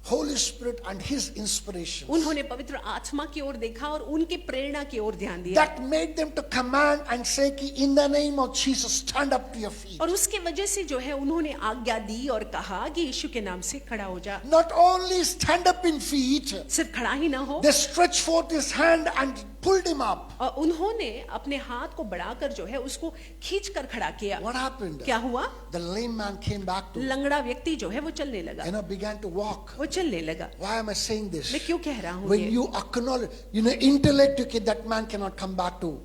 Holy Spirit and His inspiration. उन्होंने पवित्र आत्मा की ओर देखा और उनकी प्रेरणा की ओर ध्यान दिया. That made them to command and say कि in the name of Jesus stand up to your feet. और उसके वजह से जो है उन्होंने आज्ञा दी और कहा कि यीशु के नाम से खड़ा हो जा. Not only stand up in feet, सिर्फ खड़ा ही ना हो, they stretched forth His hand and pulled him up. और उन्होंने अपने हाथ को बढ़ाकर जो है उसको खींचकर खड़ा किया. What happened? क्या हुआ? The lame man came back to, लंगड़ा व्यक्ति जो है वो चलने लगा. began to walk. वो चलने लगा. Why am I saying this? मैं क्यों कह रहा हूँ When ये? you acknowledge, intellect, okay, that man cannot come back to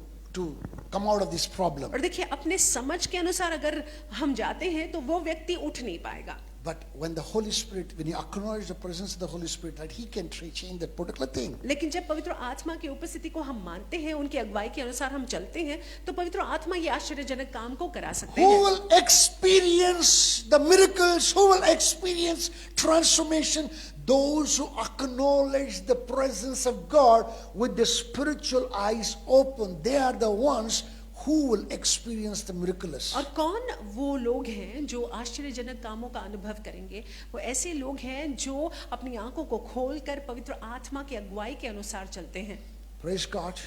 come out of this problem. और देखिए, अपने समझ के अनुसार अगर हम जाते हैं तो वो व्यक्ति उठ नहीं पाएगा. But when the Holy Spirit, when you acknowledge the presence of the Holy Spirit, that He can change that particular thing. लेकिन जब पवित्र आत्मा की उपस्थिति को हम मानते हैं, उनकी अगुवाई के अनुसार हम चलते हैं, तो पवित्र आत्मा ये आश्चर्यजनक काम को करा सकते Who हैं. will experience the miracles? Who will experience transformation? Those who acknowledge the presence of God with the spiritual eyes open. They are the ones who will experience the miraculous. और कौन वो लोग हैं जो आश्चर्यजनक कामों का अनुभव करेंगे? वो ऐसे लोग हैं जो अपनी आंखों को खोलकर पवित्र आत्मा की अगुवाई के अनुसार चलते हैं. Praise God.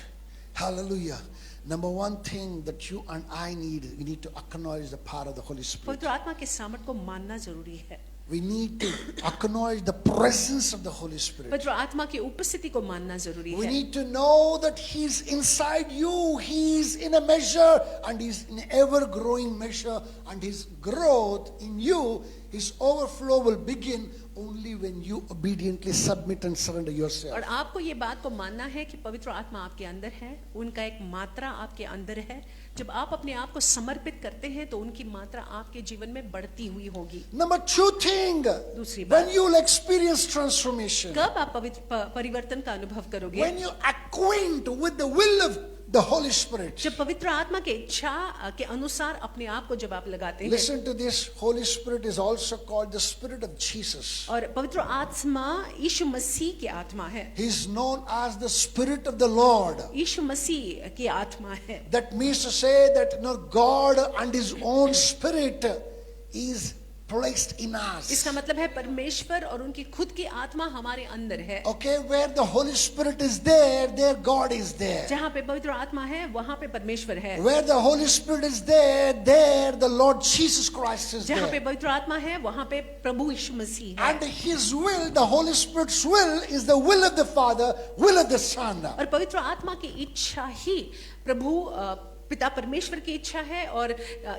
Hallelujah. Number one thing that you and I need, we need to acknowledge the power of the Holy Spirit. पवित्र आत्मा के सामर्थ को मानना जरूरी है. We need to acknowledge the presence of the Holy Spirit. पवित्र आत्मा की उपस्थिति को मानना जरूरी We है. need to know that He's inside you. He's in a measure and He's in ever growing measure, and His growth in you, His overflow will begin only when you obediently submit and surrender yourself. और आपको ये बात को मानना है कि पवित्र आत्मा आपके अंदर है, उनका एक मात्रा आपके अंदर है. जब आप अपने आप को समर्पित करते हैं तो उनकी मात्रा आपके जीवन में बढ़ती हुई होगी. Number two thing, दूसरी बात, when you will experience transformation, कब आप पवित्र परिवर्तन का अनुभव करोगे? when you acquaint with the will of the Holy Spirit. जब पवित्र आत्मा के इच्छा के अनुसार अपने आप को जब आप लगाते हैं. Listen to this, Holy Spirit is also called the Spirit of Jesus. और पवित्र आत्मा यीशु मसीह की आत्मा है. He is known as the Spirit of the Lord. यीशु मसीह की आत्मा है. That means to say that God and His own Spirit is placed in us. इसका मतलब है परमेश्वर और उनकी खुद की आत्मा हमारे अंदर है. Okay, where the Holy Spirit is there God is there. जहाँ पे पवित्र आत्मा है वहाँ पे परमेश्वर है. Where the Holy Spirit is there the Lord Jesus Christ is जहाँ पे there. पवित्र आत्मा है वहाँ पे प्रभु यीशु मसीह है. And His will, the Holy Spirit's will, is the will of the Father, will of the Son. और पवित्र आत्मा की इच्छा ही प्रभु पिता परमेश्वर की इच्छा है और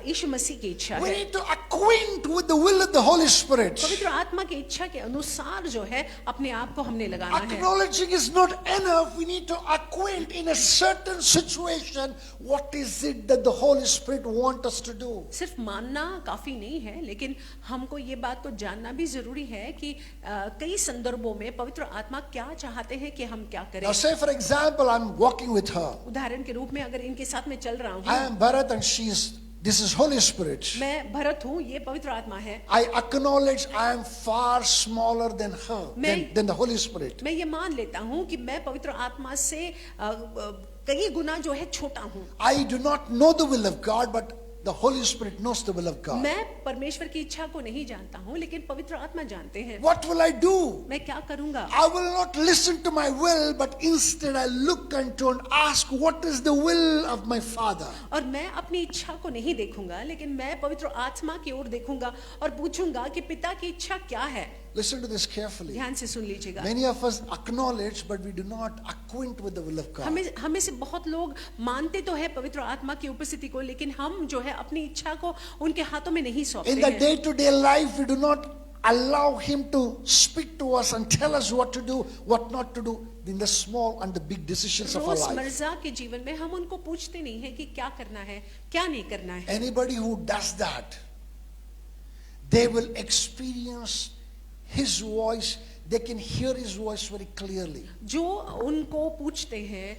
यीशु मसीह की इच्छा We है। need to acquaint with the will of the Holy Spirit. पवित्र आत्मा की इच्छा के अनुसार जो है अपने आप को हमने लगाना है। Acknowledging is not enough. We need to acquaint in a certain situation what is it that the Holy Spirit wants us to do. सिर्फ मानना काफी नहीं है, लेकिन हमको ये बात को जानना भी जरूरी है कि कई संदर्भों में पवित्र आत्मा क्या चाहते हैं कि हम क्या करें। Now say for example, I'm walking with her. उदाहरण के रूप में अगर इनके साथ में चल रहा हूँ, I am Bharat and this is Holy Spirit. मैं भरत हूँ, ये पवित्र आत्मा है। I acknowledge I am far smaller than her, than the Holy Spirit. मैं ये मान लेता हूँ कि मैं पवित्र आत्मा से कई गुना जो है छोटा हूँ। I do not know the will of God, but the Holy Spirit knows the will of God. मैं परमेश्वर की इच्छा को नहीं जानता हूँ, लेकिन पवित्र आत्मा जानते हैं। What will I do? मैं क्या करूँगा? I will not listen to my will, but instead I look unto and ask, what is the will of my Father? और मैं अपनी इच्छा को नहीं देखूंगा, लेकिन मैं पवित्र आत्मा की ओर देखूंगा और पूछूंगा कि पिता की इच्छा क्या है। Listen to this carefully. ध्यान से सुन लीजिएगा। Many of us acknowledge, but we do not acquaint with the will of God. हमें से बहुत लोग मानते तो है पवित्र आत्मा की उपस्थिति को, लेकिन हम जो है अपनी इच्छा को उनके हाथों में नहीं सौंपते In the हैं। day-to-day life, we do not allow Him to speak to us and tell us what to do, what not to do in the small and the big decisions of our life. रोजमर्रा के जीवन में हम उनको पूछते नहीं है कि क्या करना है, क्या नहीं करना है। Anybody who does that, they will experience His voice. They can hear His voice very clearly. जो उनको पूछते हैं,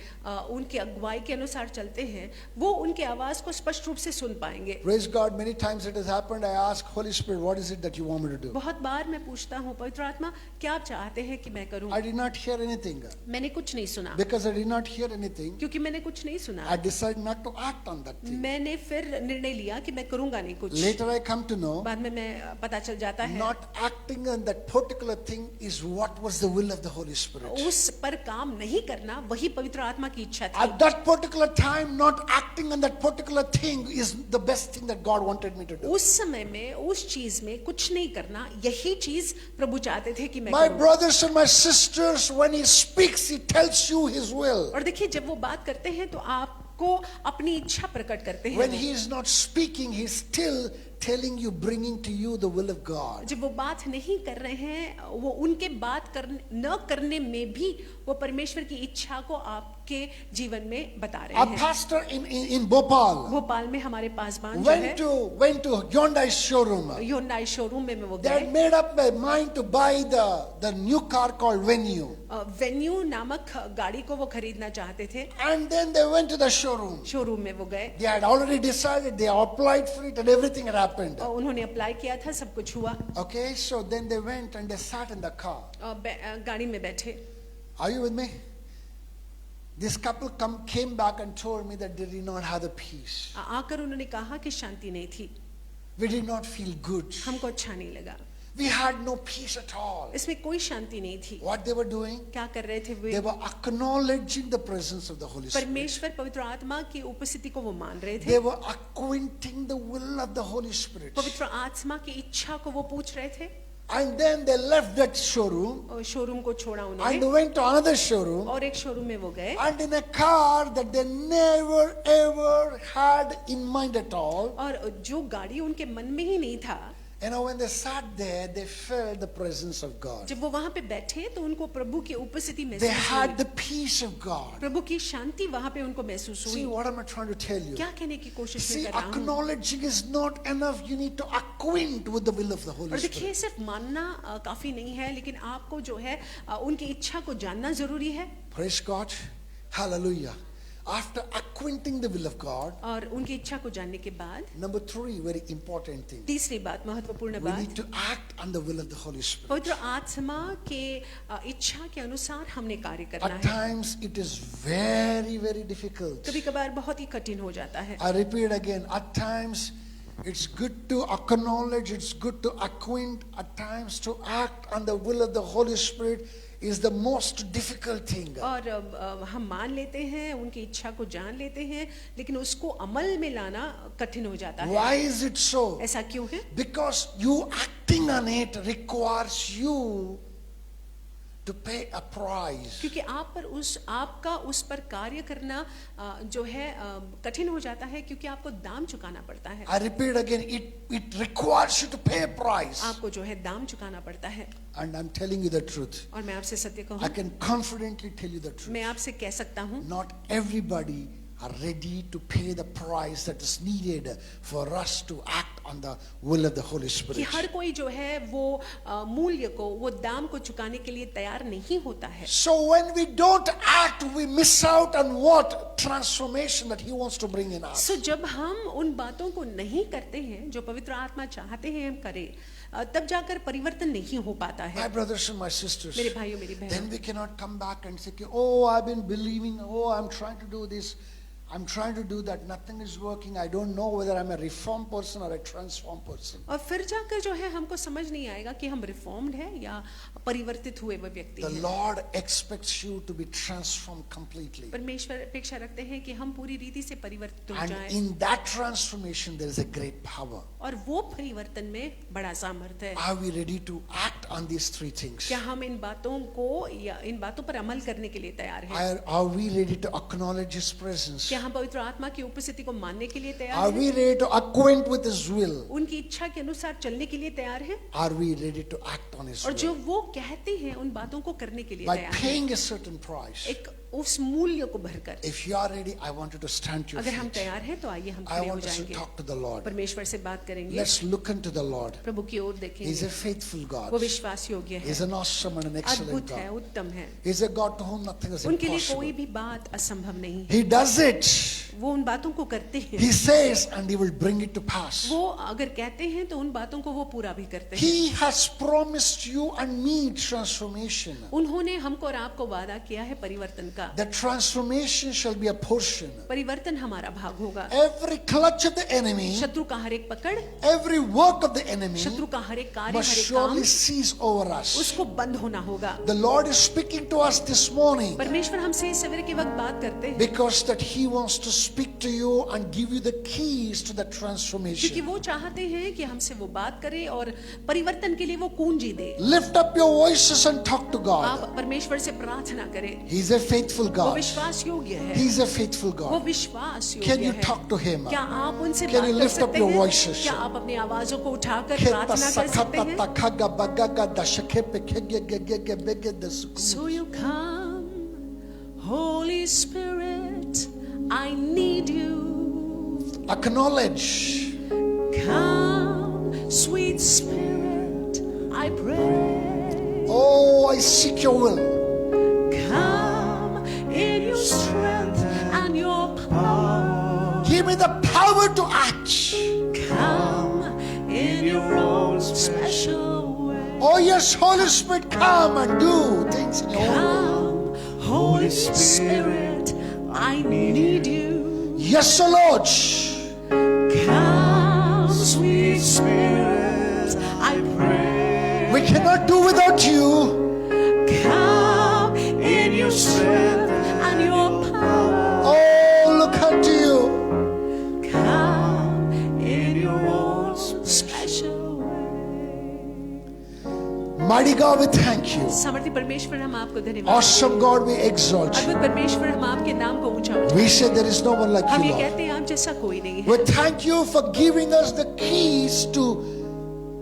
उनके अगुवाई के अनुसार चलते हैं, वो उनके आवाज को स्पष्ट रूप से सुन पाएंगे। Praise God. Many times it has happened. I ask Holy Spirit, what is it that you want me to do? बहुत बार मैं पूछता हूँ, पवित्र आत्मा क्या आप चाहते हैं कि मैं करूँ? I did not hear anything. मैंने कुछ नहीं सुना। Because I did not hear anything, क्योंकि मैंने कुछ नहीं सुना, I decided not to act on that thing. मैंने फिर निर्णय लिया कि मैं करूँगा नहीं कुछ। Later I come to know, बाद में मैं पता चल जाता है not acting on that particular thing is what was the will of the Holy Spirit. उस पर काम नहीं करना वही पवित्र आत्मा की इच्छा थी। At that particular time, not acting on that particular thing is the best thing that God wanted me to do. उस समय में उस चीज में कुछ नहीं करना, यही चीज प्रभु चाहते थे कि मैं My करूं। brothers and my sisters, when He speaks, He tells you His will. और देखिए, जब वो बात करते हैं तो आपको अपनी इच्छा प्रकट करते हैं। When He is not speaking, He is still telling you, bringing to you the will of God. जब वो बात नहीं कर रहे हैं, वो उनके बात न करने में भी वो परमेश्वर की इच्छा को आपके जीवन में बता रहे A हैं। pastor in Bhopal भोपाल में हमारे पासबान जो है, went to Hyundai showroom. Hyundai showroom में वो They had गए। made up their mind to buy the new car called Venue. Venue नामक गाड़ी को वो खरीदना चाहते थे। And then they went to the showroom. Showroom में वो गए They had already decided, they applied for it and everything had happened. और उन्होंने अप्लाई किया था, सब कुछ हुआ। Okay, so then they went and they sat in the car. गाड़ी में बैठे। Are you with me? This couple came back and told me that they did not have the peace. आकर उन्होंने कहा कि शांति नहीं थी, We did not feel good. हमको अच्छा नहीं लगा, We had no peace at all. इसमें कोई शांति नहीं थी। What they were doing? क्या कर रहे थे They way? were acknowledging the presence of the Holy Spirit. परमेश्वर पवित्र आत्मा की उपस्थिति को वो मान रहे थे। They were acquainting the will of the Holy Spirit. पवित्र आत्मा की इच्छा को वो पूछ रहे थे। And then they left that showroom और शोरूम को छोड़ा and उन्होंने went to another showroom. और एक शोरूम में वो गए And in a car that they never ever had in mind at all. और जो गाड़ी उनके मन में ही नहीं था, You know, when they sat there, they felt the presence of God. जब वो वहां पे बैठे तो उनको प्रभु की उपस्थिति They महसूस had हुई। the peace of God. प्रभु की शांति वहां पे उनको महसूस See, हुई। what am I trying to tell you? क्या कहने की कोशिश See, में कर रहा हूँ? acknowledging is not enough. You need to acquaint with the will of the Holy और देखिए, Spirit. सिर्फ मानना काफी नहीं है, लेकिन आपको जो है उनकी इच्छा को जानना जरूरी है। Praise God. Hallelujah. After acquainting the will of God, और उनकी इच्छा को जानने के बाद number 3, very important thing. तीसरी बात, महत्वपूर्ण We बात, need to act on the will of the Holy Spirit. पवित्र आत्मा के इच्छा के अनुसार हमने कार्य करना At है। times it is very, very difficult. कभी कभार बहुत ही कठिन हो जाता है। I repeat again, at times it's good to acknowledge, it's good to acquaint, at times to act on the will of the Holy Spirit is the most difficult thing. और हम मान लेते हैं, उनकी इच्छा को जान लेते हैं, लेकिन उसको अमल में लाना कठिन हो जाता है। Why is it so? ऐसा क्यों है? Because you acting on it requires you to pay a price. क्योंकि आपका उस पर कार्य करना जो है कठिन हो जाता है, क्योंकि आपको दाम चुकाना पड़ता है। I repeat again, it requires you to pay a price. आपको जो है दाम चुकाना पड़ता है। And I'm telling you the truth. और मैं आपसे सत्य I कहूँ, can confidently tell you the truth. मैं आपसे कह सकता हूँ, Not everybody are ready to pay the price that is needed for us to act on the will of the Holy कि Spirit. हर कोई जो है वो मूल्य को, वो दाम को चुकाने के लिए तैयार नहीं होता है। So when we don't act, we miss out on what transformation that He wants to bring in us. So जब हम उन बातों को नहीं करते हैं जो पवित्र आत्मा चाहते हैं हम करें, तब जाकर परिवर्तन नहीं हो पाता My है। brothers and my sisters, मेरे भाइयों मेरी then बहनों, we cannot come back and say, oh, I've been believing, oh, I'm trying to do this, I'm trying to do that, nothing is working, I don't know whether I'm a reformed person or a transformed person. और फिर जाकर जो है हमको समझ नहीं आएगा कि हम रिफॉर्म्ड है या परिवर्तित हुए हुए व्यक्ति The हैं। Lord expects you to be transformed completely. परमेश्वर अपेक्षा रखते हैं कि हम पूरी रीति से परिवर्तित हो And जाएं, in that transformation, there is a great power. और वो परिवर्तन में बड़ा सामर्थ्य है। Are we ready to act on these three things? क्या हम इन बातों को या इन बातों पर अमल करने के लिए तैयार हैं? Are we ready to acknowledge His presence? क्या हम पवित्र आत्मा की उपस्थिति को मानने के लिए Are तैयार we हैं? ready to acquaint with His will? उनकी इच्छा के अनुसार चलने के लिए तैयार हैं? Are we ready to act on His और जो will? वो कहते हैं उन बातों को करने के लिए By तैयार हैं, paying a certain price. एक उस मूल्य को भरकर। If you are ready, I want you to stand to your अगर हम feet. तैयार हैं तो आइए हम I खड़े हो want us to जाएंगे, talk to the Lord. परमेश्वर से बात करेंगे, Let's look unto the Lord. प्रभु की ओर He's देखेंगे। a faithful God. वो विश्वास योग्य है, He's an awesome and an excellent अद्भुत है, God. उत्तम है। He's a God to whom nothing is उनके लिए impossible. कोई भी बात असंभव नहीं है। He does it. वो उन बातों को करते हैं, He says, and He will bring it to pass. वो अगर कहते हैं तो उन बातों को वो पूरा भी करते हैं। He has promised you and me transformation. उन्होंने हमको और आपको वादा किया है परिवर्तन का। The transformation shall be a portion. परिवर्तन हमारा भाग होगा। Every clutch of the enemy, शत्रु का हर एक पकड़, every work of the enemy शत्रु का हर एक कार्य, must हर एक काम, surely cease over us. उसको बंद होना होगा। The Lord is speaking to us this morning परमेश्वर हमसे इस सवेरे के वक्त बात करते हैं, because that He wants to speak to you and give you the keys to the क्योंकि transformation. वो चाहते हैं कि हमसे वो बात करे और परिवर्तन के लिए वो कुंजी दे। Lift up your voices and talk to God. आप परमेश्वर से प्रार्थना करें। He's a faithful वो God. विश्वास योग्य है, He's a faithful वो God. विश्वास Can योग्य you है। talk to Him? क्या आप उनसे Can बात you कर lift up सकते your हैं? voices? क्या आप अपनी आवाजों को उठाकर Keta प्रार्थना कर सकते sakata हैं? takaga bagaga dashakepe kegegegege begedesukunu. So you come, Holy Spirit, I need you. Acknowledge. Come, sweet Spirit, I pray. Oh, I seek your will. Come in your strength and your power. Give me the power to act. Come in your own special way. Oh, yes, Holy Spirit, come and do things in your own way. Come, Holy Spirit, I need you. Yes, O Lord. Come, sweet Spirit, I pray. We cannot do without you. Come in your strength and your power. Oh, look unto you. Come in your own special way. Mighty God, we thank you. समर्थी परमेश्वर हम आपको धन्यवाद। Awesome God, we exalt you. अद्भुत परमेश्वर हम आपके नाम को ऊंचा उठाते We say there is no one like हैं। हम you, ये Lord. कहते हैं आप जैसा कोई नहीं है। We thank you for giving us the keys to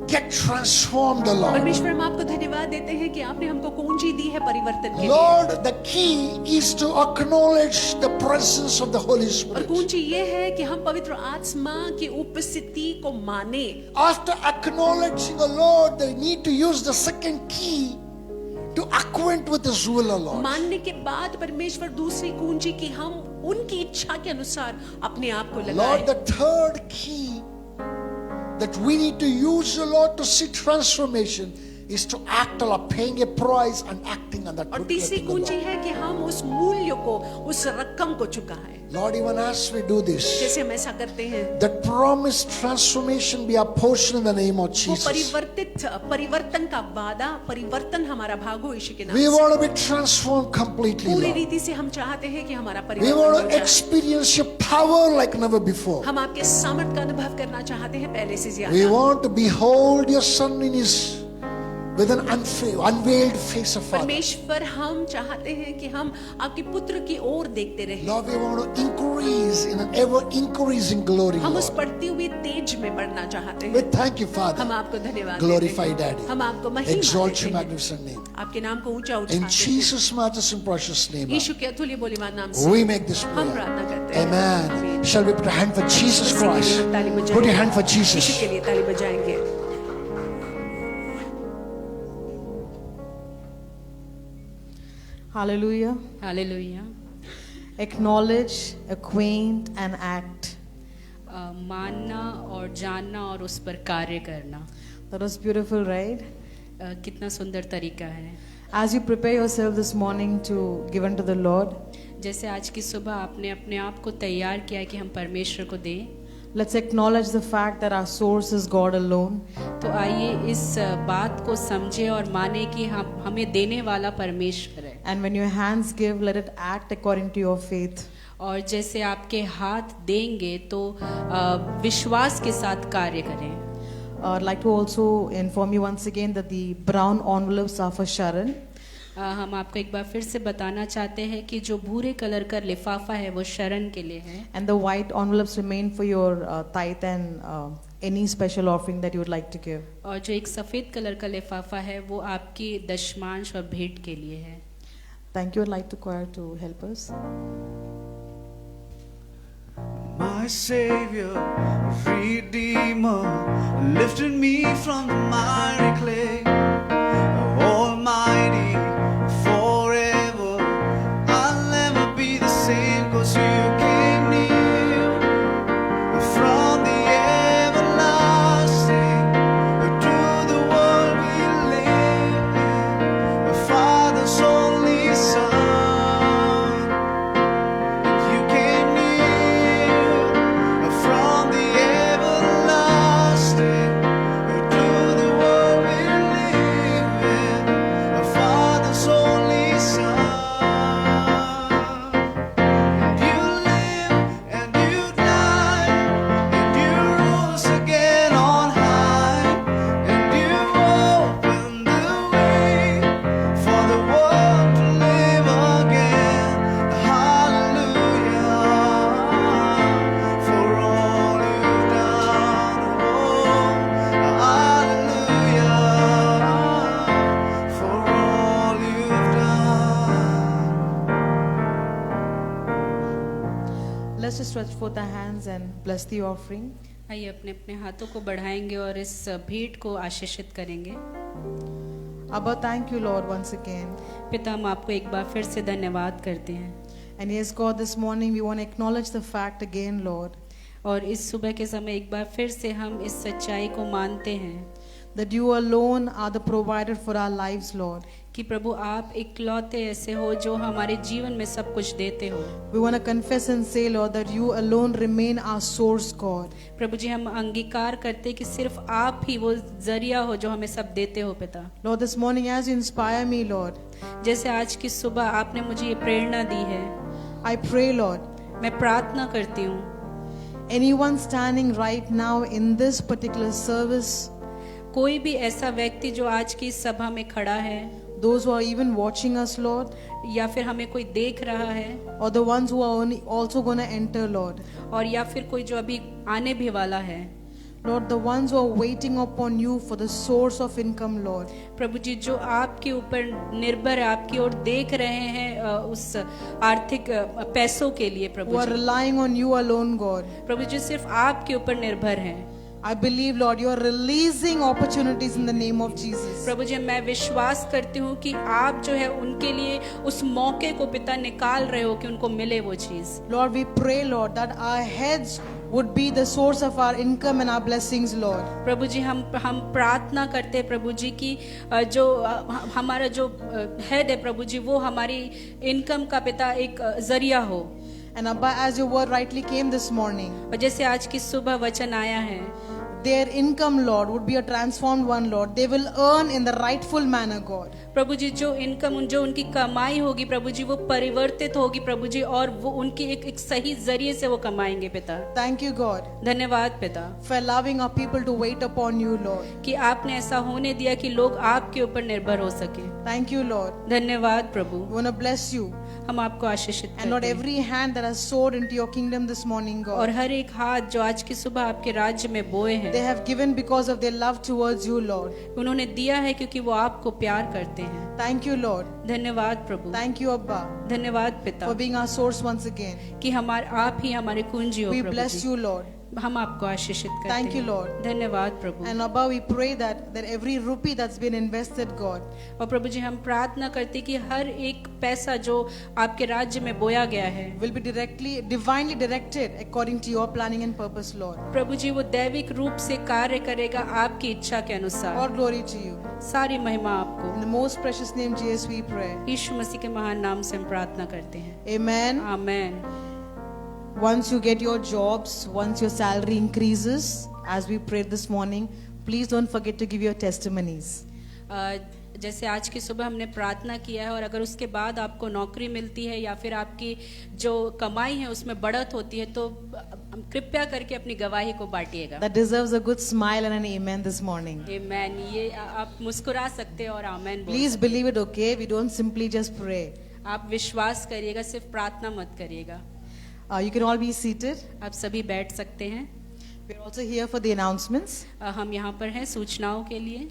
get transformed, O Lord. परमेश्वर हम आपको धन्यवाद देते हैं कि आपने हमको कुंजी दी है परिवर्तन के लिए। Lord, the key is to acknowledge the presence of the Holy और Spirit. कुंजी ये है कि हम पवित्र आत्मा की उपस्थिति को माने। After acknowledging the Lord, they need to use the second key to acquaint with His will, O Lord. मानने के बाद परमेश्वर दूसरी कुंजी की हम उनकी इच्छा के अनुसार अपने आप को Lord, लगाए। the third key that we need to use, O Lord, to see transformation is to act on paying a price and acting on that और particular तीसरी thing, O कुंजी Lord. है कि हम उस मूल्य को, उस रकम को चुकाएं। Lord, even as we do this, जैसे हम ऐसा करते हैं, that promised transformation be our portion in the name of वो Jesus. परिवर्तन का वादा, परिवर्तन हमारा भाग हो यीशु के नाम We से। want to be transformed completely, पूरी Lord. रीति से हम चाहते हैं कि हमारा We परिवर्तन want हो to जाए। experience your power like never before. हम आपके सामर्थ का अनुभव करना चाहते हैं पहले से We ज्यादा। want to behold your Son in His with an unveiled face of Father. परमेश्वर हम चाहते हैं कि हम आपके पुत्र की ओर देखते रहें। Lord, we want to increase in an ever increasing glory. हम उस Lord. बढ़ती हुई तेज में बढ़ना चाहते We हैं। thank you, Father. हम आपको धन्यवाद Glorify देते हैं। Daddy. हम आपको महिमा Exalt देते your हैं। magnificent name. आपके नाम को ऊंचा In उठाते हैं। Jesus' matchless and precious name, यीशु के अतुल्य मूल्यवान नाम से we make this हम prayer. प्रार्थना करते हैं। Amen. आमीन। Shall we put a hand for Jesus इसी के लिए Christ? हम ताली बजाएंगे। Put your hand for Yeshu Jesus. के लिए ताली बजाएंगे। Hallelujah. Hallelujah. Acknowledge, acquaint, and act. मानना और जानना और उस पर कार्य करना। That was beautiful, right? कितना सुंदर तरीका है। As you prepare yourself this morning to give unto the Lord, जैसे आज की सुबह आपने अपने आप को तैयार किया है कि हम परमेश्वर को दें, let's acknowledge the fact that our source is God alone. तो आइए इस बात को समझे और माने कि हम हमें देने वाला परमेश्वर है। And when your hands give, let it act according to your faith. और जैसे आपके हाथ देंगे तो विश्वास के साथ कार्य करें। I'd like to also inform you once again that the brown envelopes are for Sharon. हम आपको एक बार फिर से बताना चाहते हैं कि जो भूरे कलर का लिफाफा है वो शरण के लिए है, And the white envelopes remain for your tithe and any special offering that you would like to give. और जो एक सफ़ेद कलर का लिफाफा है वो आपकी दशमांश और भेंट के लिए है। Thank you. I'd like to choir to help us. My Savior, Redeemer, lifted me from the miry clay. Almighty, forever, I'll never be the same, 'cause you came near from the everlasting to the world we live in, the Father's only Son. You came near from the everlasting to the world we live in, the Father's only Son. And you live and you died and you rose again on high, and you opened the way for the world to live again. Hallelujah for all you've done. Oh, hallelujah for all you've done. Let's just stretch forth our hands and bless the offering. आइए अपने अपने हाथों को बढ़ाएंगे और इस भेंट को आशीषित करेंगे। Abba, thank you, Lord, once again. पिता, हम आपको एक बार फिर से धन्यवाद करते हैं And yes, God, this morning we want to acknowledge the fact again, Lord, और इस सुबह के समय एक बार फिर से हम इस सच्चाई को मानते हैं that you alone are the provider for our lives, Lord. कि प्रभु आप इकलौते ऐसे हो जो हमारे जीवन में सब कुछ देते हो। We want to confess and say, Lord, that you alone remain our source, God. प्रभु जी, हम अंगीकार करते हैं कि सिर्फ आप ही वो जरिया हो जो हमें सब देते हो पिता। Lord, this morning as you inspire me, Lord, जैसे आज की सुबह आपने मुझे ये प्रेरणा दी है, I pray, Lord, मैं प्रार्थना करती हूँ anyone standing right now in this particular service, कोई भी ऐसा व्यक्ति जो आज की इस सभा में खड़ा है those who are even watching us, Lord, या फिर हमें कोई देख रहा है or the ones who are only also going to enter, Lord. और या फिर कोई जो अभी आने भी वाला है, Lord, the ones who are waiting upon you for the source of income, Lord. प्रभु जी जो आपके ऊपर निर्भर है, आपकी ओर देख रहे हैं उस आर्थिक पैसों के लिए प्रभु Who are ji, relying on you alone, God. प्रभु जी सिर्फ आपके ऊपर निर्भर हैं। I believe, Lord, you are releasing opportunities in the name of Jesus. प्रभु जी मैं विश्वास करती हूँ कि आप जो है उनके लिए उस मौके को पिता निकाल रहे हो कि उनको मिले वो चीज। Lord, we pray, Lord, that our heads would be the source of our income and our blessings, Lord. प्रभु जी हम प्रार्थना करते हैं प्रभु जी की जो हमारा जो हेड है प्रभु जी वो हमारी इनकम का पिता एक जरिया हो। And Abba, as your word rightly came this morning, और जैसे आज की सुबह वचन आया है, Their income, Lord, would be a transformed one, Lord. They will earn in the rightful manner, God. प्रभु जी जो इनकम जो उनकी कमाई होगी प्रभु जी वो परिवर्तित होगी प्रभु जी, और वो उनकी एक सही जरिए से वो कमाएंगे पिता। Thank you, God, धन्यवाद पिता for allowing our people to wait upon you, Lord. कि आपने ऐसा होने दिया कि लोग आपके ऊपर निर्भर हो सके। Thank you, Lord. धन्यवाद प्रभु, We want to bless you. हम आपको आशीषित And Lord, करते हैं। every hand that has sowed into your kingdom this morning, और God, हर एक हाथ जो आज की सुबह आपके राज्य में बोए they हैं have given because of their love towards you, Lord. उन्होंने दिया है क्योंकि वो आपको प्यार करते हैं। Thank you, Lord. धन्यवाद प्रभु, Thank you, Abba, धन्यवाद पिता for being our source once again. कि हमारे आप ही हमारे कुंजी हो We Prabhu bless ji. you, Lord. हम आपको आशीषित करते Thank you, हैं। Lord. धन्यवाद प्रभु। And Abba, we pray that every rupee that's been invested, God, और प्रभु जी हम प्रार्थना करते कि हर एक पैसा जो आपके राज्य में बोया गया है will be divinely directed according to your planning and purpose, Lord. प्रभु जी वो दैविक रूप से कार्य करेगा आपकी इच्छा के अनुसार। All glory to you. सारी महिमा आपको। In the most precious name, Jesus, we pray. यीशु मसीह के महान नाम से हम प्रार्थना करते हैं। Amen. Amen. Once you get your jobs, once your salary increases, as we prayed this morning, please don't forget to give your testimonies. जैसे आज की सुबह हमने प्रार्थना किया है, और अगर उसके बाद आपको नौकरी मिलती है या फिर आपकी जो कमाई है उसमें बढ़त होती है तो कृपया करके अपनी गवाही को बांटिएगा। That deserves a good smile and an amen this morning. आमेन। ये आप मुस्कुरा सकते हैं और आमेन बोल Please सकते believe it, okay? We don't simply just pray. हैं। आप विश्वास करिएगा, सिर्फ प्रार्थना मत करिएगा। You can all be seated. आप सभी बैठ सकते हैं। We're also here for the announcements. हम यहाँ पर हैं सूचनाओं के लिए।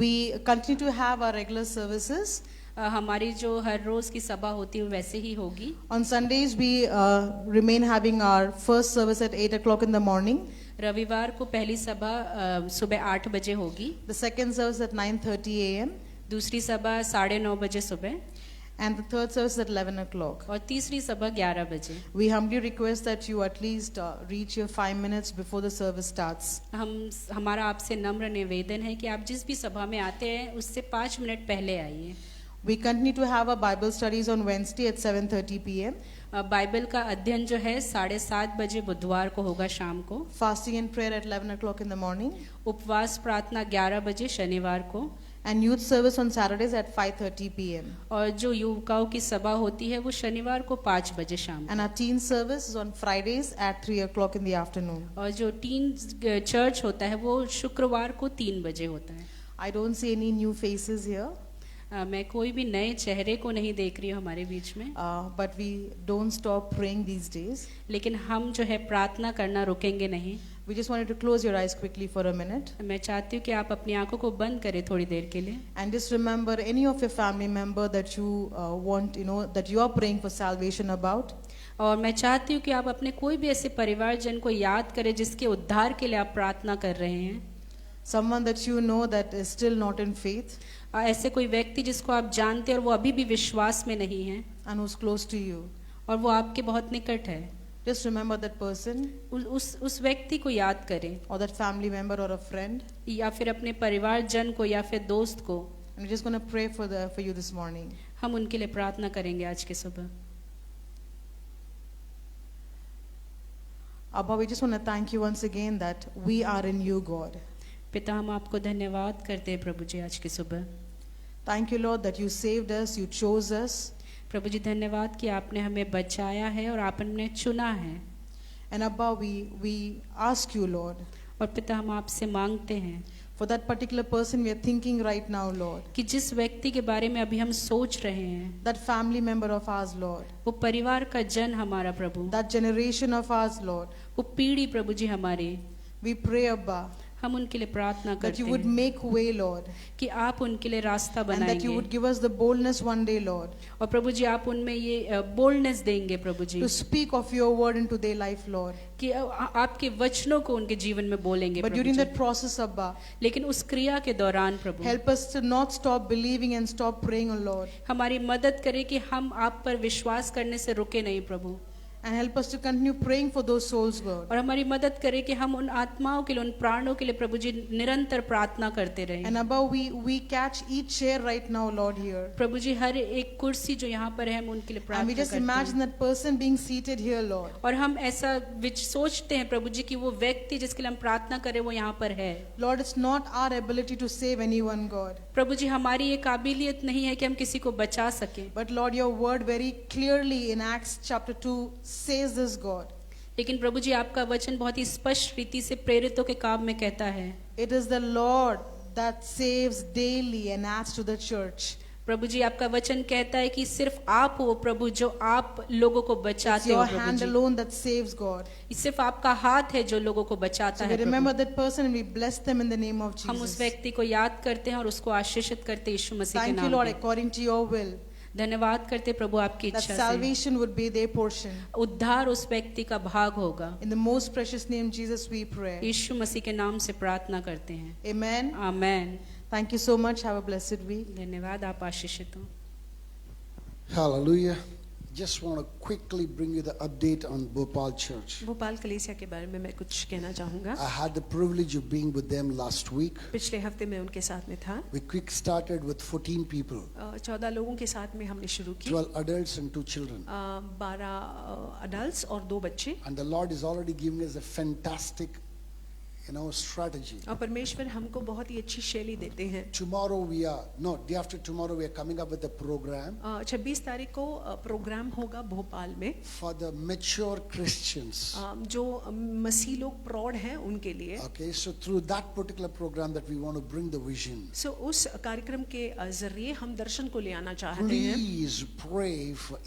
We continue to have our regular services. हमारी जो हर रोज की सभा होती है वो वैसे ही होगी। On Sundays, we remain having our first service at 8 o'clock in the morning. रविवार को पहली सभा सुबह 8 बजे होगी। The second service at 9:30 a.m. दूसरी सभा 9:30 बजे सुबह, And the third service at 11 o'clock. और तीसरी सभा 11 बजे। We humbly request that you at least reach here 5 minutes before the service starts. हमारा आपसे नम्र निवेदन है कि आप जिस भी सभा में आते हैं उससे 5 मिनट पहले आइए। We continue to have our Bible studies on Wednesday at 7:30 p.m. Bible का अध्ययन जो है 7:30 बजे बुधवार को होगा शाम को। Fasting and prayer at 11 o'clock in the morning. उपवास प्रार्थना 11 बजे शनिवार को। And youth service on Saturdays at 5:30 p.m. और जो युवकाओं की सभा होती है वो शनिवार को 5 बजे शाम को। And our teen service is on Fridays at 3 o'clock in the afternoon. और जो टीन चर्च होता है वो शुक्रवार को 3 बजे होता है। I don't see any new faces here, मैं कोई भी नए चेहरे को नहीं देख रही हूँ हमारे बीच में, but we don't stop praying these days. लेकिन हम जो है प्रार्थना करना रुकेंगे नहीं। We just wanted to close your eyes quickly for a minute. मैं चाहती हूँ कि आप अपनी आंखों को बंद करें थोड़ी देर के लिए। And just remember any of your family member that you want, that you are praying for salvation about. और मैं चाहती हूँ कि आप अपने कोई भी ऐसे परिवारजन को याद करें जिसके उद्धार के लिए आप प्रार्थना कर रहे हैं। Someone that you know that is still not in faith ऐसे कोई व्यक्ति जिसको आप जानते हैं और वो अभी भी विश्वास में नहीं है and who's close to you. और वो आपके बहुत निकट है। Just remember that person उस व्यक्ति को याद करें, or that family member or a friend. या फिर अपने परिवारजन को या फिर दोस्त को। And we're just going to pray for you this morning. हम उनके लिए प्रार्थना करेंगे आज के सुबह। Abba, we just want to thank you once again that we are in you, God. पिता हम आपको धन्यवाद करते हैं प्रभु जी आज की सुबह। Thank you, Lord, that you saved us, you chose us. प्रभु जी धन्यवाद कि आपने हमें बचाया है और आपने चुना है। And Abba, we ask you, Lord, और पिता हम आपसे मांगते हैं for that particular person we are thinking right now, Lord. कि जिस व्यक्ति के बारे में अभी हम सोच रहे हैं, That family member of ours, Lord. वो परिवार का जन हमारा प्रभु, That generation of ours, Lord. वो पीढ़ी प्रभु जी हमारी, We pray, Abba, हम उनके लिए प्रार्थना that करते you would हैं make way, Lord. कि आप उनके लिए रास्ता And that you बनाएंगे would give us the boldness one day, Lord, और प्रभु जी आप उनमें ये बोल्डनेस देंगे प्रभु जी to speak of your word into their life, Lord. कि आपके वचनों को उनके जीवन में बोलेंगे But Prabhu during ji. that process, Abba, लेकिन उस क्रिया के दौरान प्रभु help us to not stop believing and stop praying, O Lord. हमारी मदद करे कि हम आप पर विश्वास करने से रुके नहीं प्रभु। And help us to continue praying for those souls, God. और हमारी मदद करे कि हम उन आत्माओं के लिए, उन प्राणों के लिए प्रभु जी निरंतर प्रार्थना करते रहें। And above, we catch each chair right now, Lord, here. प्रभु जी हर एक कुर्सी जो यहाँ पर है हम उनके लिए And we प्रार्थना just करते imagine हैं। that person being seated here, Lord. और हम ऐसा सोचते हैं प्रभु जी कि वो व्यक्ति जिसके लिए हम प्रार्थना करें वो यहाँ पर है। Lord, it's not our ability to save anyone, God. प्रभु जी हमारी ये काबिलियत नहीं है कि हम किसी को बचा सके, But Lord, your word very clearly in Acts chapter 2 says this, God. लेकिन प्रभु जी आपका वचन बहुत ही स्पष्ट रीति से प्रेरितों के काम में कहता है, It is the Lord that saves daily and adds to the church. प्रभु जी आपका वचन कहता है कि सिर्फ आप हो प्रभु जो आप लोगों को It's बचाते हो your Prabhu hand ji. alone that saves, God. ये सिर्फ आपका हाथ है जो लोगों को बचाता So we है remember Prabhu. that person and we bless them in the name of हम उस Jesus. व्यक्ति को याद करते हैं और उसको आशीषित करते हैं यीशु मसीह के Thank you, नाम Lord, में। according to your will, धन्यवाद करते प्रभु आपकी that इच्छा से salvation would be their portion. उद्धार उस व्यक्ति का भाग होगा। In the most precious name, Jesus, we pray. यीशु मसीह के नाम से प्रार्थना करते हैं, Amen. Amen. Thank you so much. Have a blessed week. धन्यवाद, आप आशीषित हो। Hallelujah. Just want to quickly bring you the update on Bhopal Church. Bhopal कलीसिया के बारे में मैं कुछ कहना चाहूँगा। I had the privilege of being with them last week. पिछले हफ्ते मैं उनके साथ में था। We quick started with 14 people, 14 लोगों के साथ में हमने शुरू की। 12 adults and 2 children. 12 अडल्ट्स और 2 बच्चे। And the Lord is already giving us a fantastic, strategy. और परमेश्वर हमको बहुत ही अच्छी शैली देते हैं। Tomorrow day after tomorrow we are coming up with a program 26 तारीख को प्रोग्राम होगा भोपाल में, for the mature Christians. जो मसीह लोग प्रौढ़ हैं उनके लिए। Okay, so through that particular program that we want to bring the vision. सो उस कार्यक्रम के जरिए हम दर्शन को ले आना चाहते हैं। Please pray for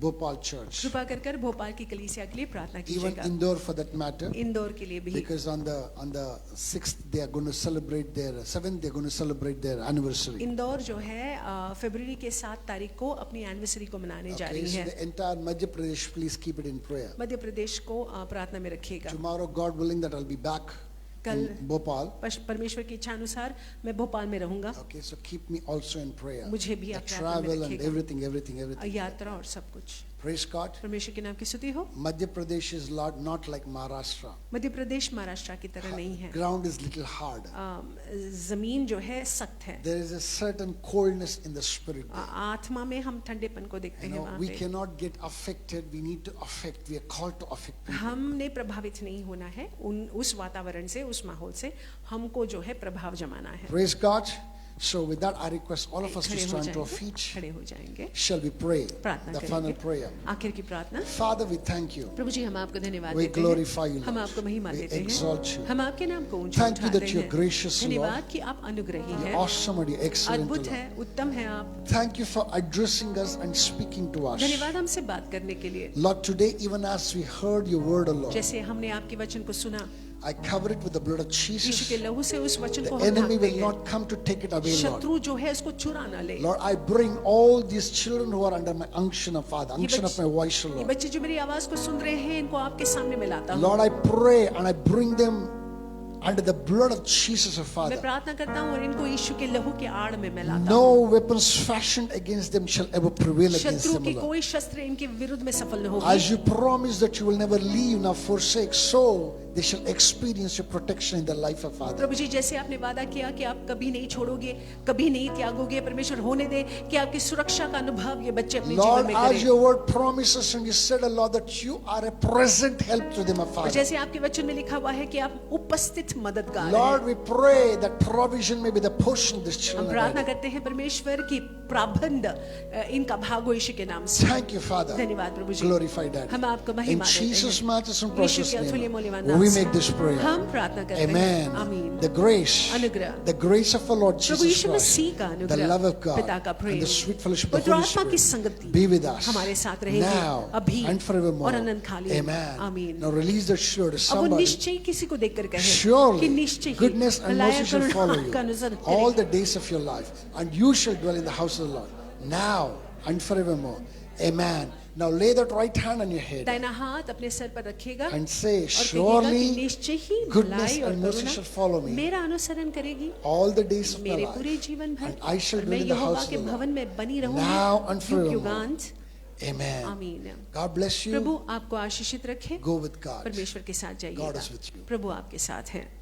Bhopal Church. कृपा कर भोपाल की कलीसिया के लिए प्रार्थना Even कीजिएगा। Indore for that matter. Indore के लिए भी, Because on the 6th they are going to celebrate their 7th they are going to celebrate their anniversary. Indore जो है फरवरी के 7 तारीख को अपनी एनिवर्सरी को मनाने जा Okay, रही so है। the entire Madhya Pradesh, please keep it in prayer. Madhya Pradesh को प्रार्थना में रखिएगा। Tomorrow, God willing, that I'll be back in Bhopal. परमेश्वर की इच्छा अनुसार मैं भोपाल में रहूंगा। Okay, so keep me also in prayer. मुझे भी The आप प्रार्थना में travel and रखिएगा। everything. यात्रा और सब कुछ। Praise God. परमेश्वर के नाम की स्तुति हो। Madhya Pradesh is not like Maharashtra. Madhya Pradesh Maharashtra की तरह नहीं है। Ground is little hard. जमीन जो है सख्त है। There is a certain coldness in the spirit. आत्मा में हम ठंडेपन को देखते हैं वहाँ We पे। cannot get affected. We need to affect. We are called to affect people. हमने प्रभावित नहीं होना है उस वातावरण से, उस माहौल से हमको जो है प्रभाव जमाना है। Praise God. So with that, I request all of us to खड़े हो stand to our जाएंगे, feet. खड़े हो जाएंगे। Shall we pray? प्रार्थना The final करेंगे। prayer. आखिर की प्रार्थना। Father, we thank you. प्रभु जी हम आपको धन्यवाद We देते glorify you, हैं। हम Lord. आपको महिमा We देते exalt हैं। you. हम आपके नाम को ऊंचा Thank you उठाते that you're हैं। gracious, Lord. धन्यवाद कि आप अनुग्रही You're हैं, awesome and you're excellent, अद्भुत Lord. हैं, उत्तम हैं आप। Thank you for addressing us and speaking to us. धन्यवाद हमसे बात करने के लिए। Lord, today, even as we heard your word, O Lord, जैसे हमने आपके वचन को सुना, I cover it with the blood of Yeshu Jesus. के लहू से उस वचन The को हम enemy ढांक will देंगे। not come to take it away, Lord. शत्रु जो है उसको चुरा ना ले। Lord, I bring all these children who are under my unction of Father, unction of my voice, O ये Lord. बच्चे जो मेरी आवाज को सुन रहे हैं, इनको आपके सामने में लाता हूँ। Lord, I pray and I bring them under the blood of Jesus, O मैं Father. प्रार्थना करता हूँ और इनको यीशु के लहू के आड़ में मैं लाता हूँ। No weapons fashioned against them shall ever prevail against शत्रु them, की O Lord. कोई शस्त्र इनके विरुद्ध में सफल न होगी। As you promise that you will never leave nor forsake, so they shall experience your protection in the life of Father. प्रभु जी जैसे आपने वादा किया कि आप कभी नहीं छोड़ोगे, कभी नहीं त्यागोगे, परमेश्वर होने दे कि आपकी सुरक्षा का अनुभव ये बच्चे अपने जीवन Lord, में as करें। your word promises, and you said, Lord, that you are a present help to them, O और Father. जैसे आपके वचन में लिखा हुआ है कि आप उपस्थित मददगार हैं। Lord, we pray that provision may be the portion of this हम children. प्रार्थना करते हैं परमेश्वर की प्राबंध इनका भाग हो यीशु के नाम से। Thank you, Father. धन्यवाद प्रभु जी। Glorify that. हम आपको In महिमा देते Jesus' हैं। matchless and यीशु precious के अतुल्य name, मूल्यवान we नाम से make this prayer. हम प्रार्थना करते हैं। Amen. आमीन। The grace, अनुग्रह, the grace of our Lord Prabhu Jesus Yeshu Masih Christ, का the अनुग्रह, love of God, पिता का and Prem, the sweet fellowship of the पवित्र Holy आत्मा की Spirit संगति be with us हमारे साथ रहेगी, now अभी and forevermore. और अनंतकालीन। Amen. आमीन। Now release the shirt to अब वो somebody. निश्चय किसी को देखकर कहे कि Surely निश्चय ही goodness and भलाई mercy shall करुणा follow का you अनुसरण all करेगी। the days of your life, and you shall dwell in the house of the Lord now and forevermore. Amen. Now lay that right hand on your head दाहिना हाथ अपने sir पर रखेगा and say, और कहेगा कि surely निश्चय ही goodness भलाई और and mercy shall follow Karuna me मेरा अनुसरण करेगी all the days of my मेरे पूरे life, जीवन भर, and I shall और dwell मैं in the Jehovah house of के the भवन Lord में बनी now रहूंगी and युग forevermore. युगांत। Amen. आमीन। God bless you. प्रभु आपको आशीषित रखे। Go with God. परमेश्वर के साथ God जाइएगा। is with you. प्रभु आपके साथ है।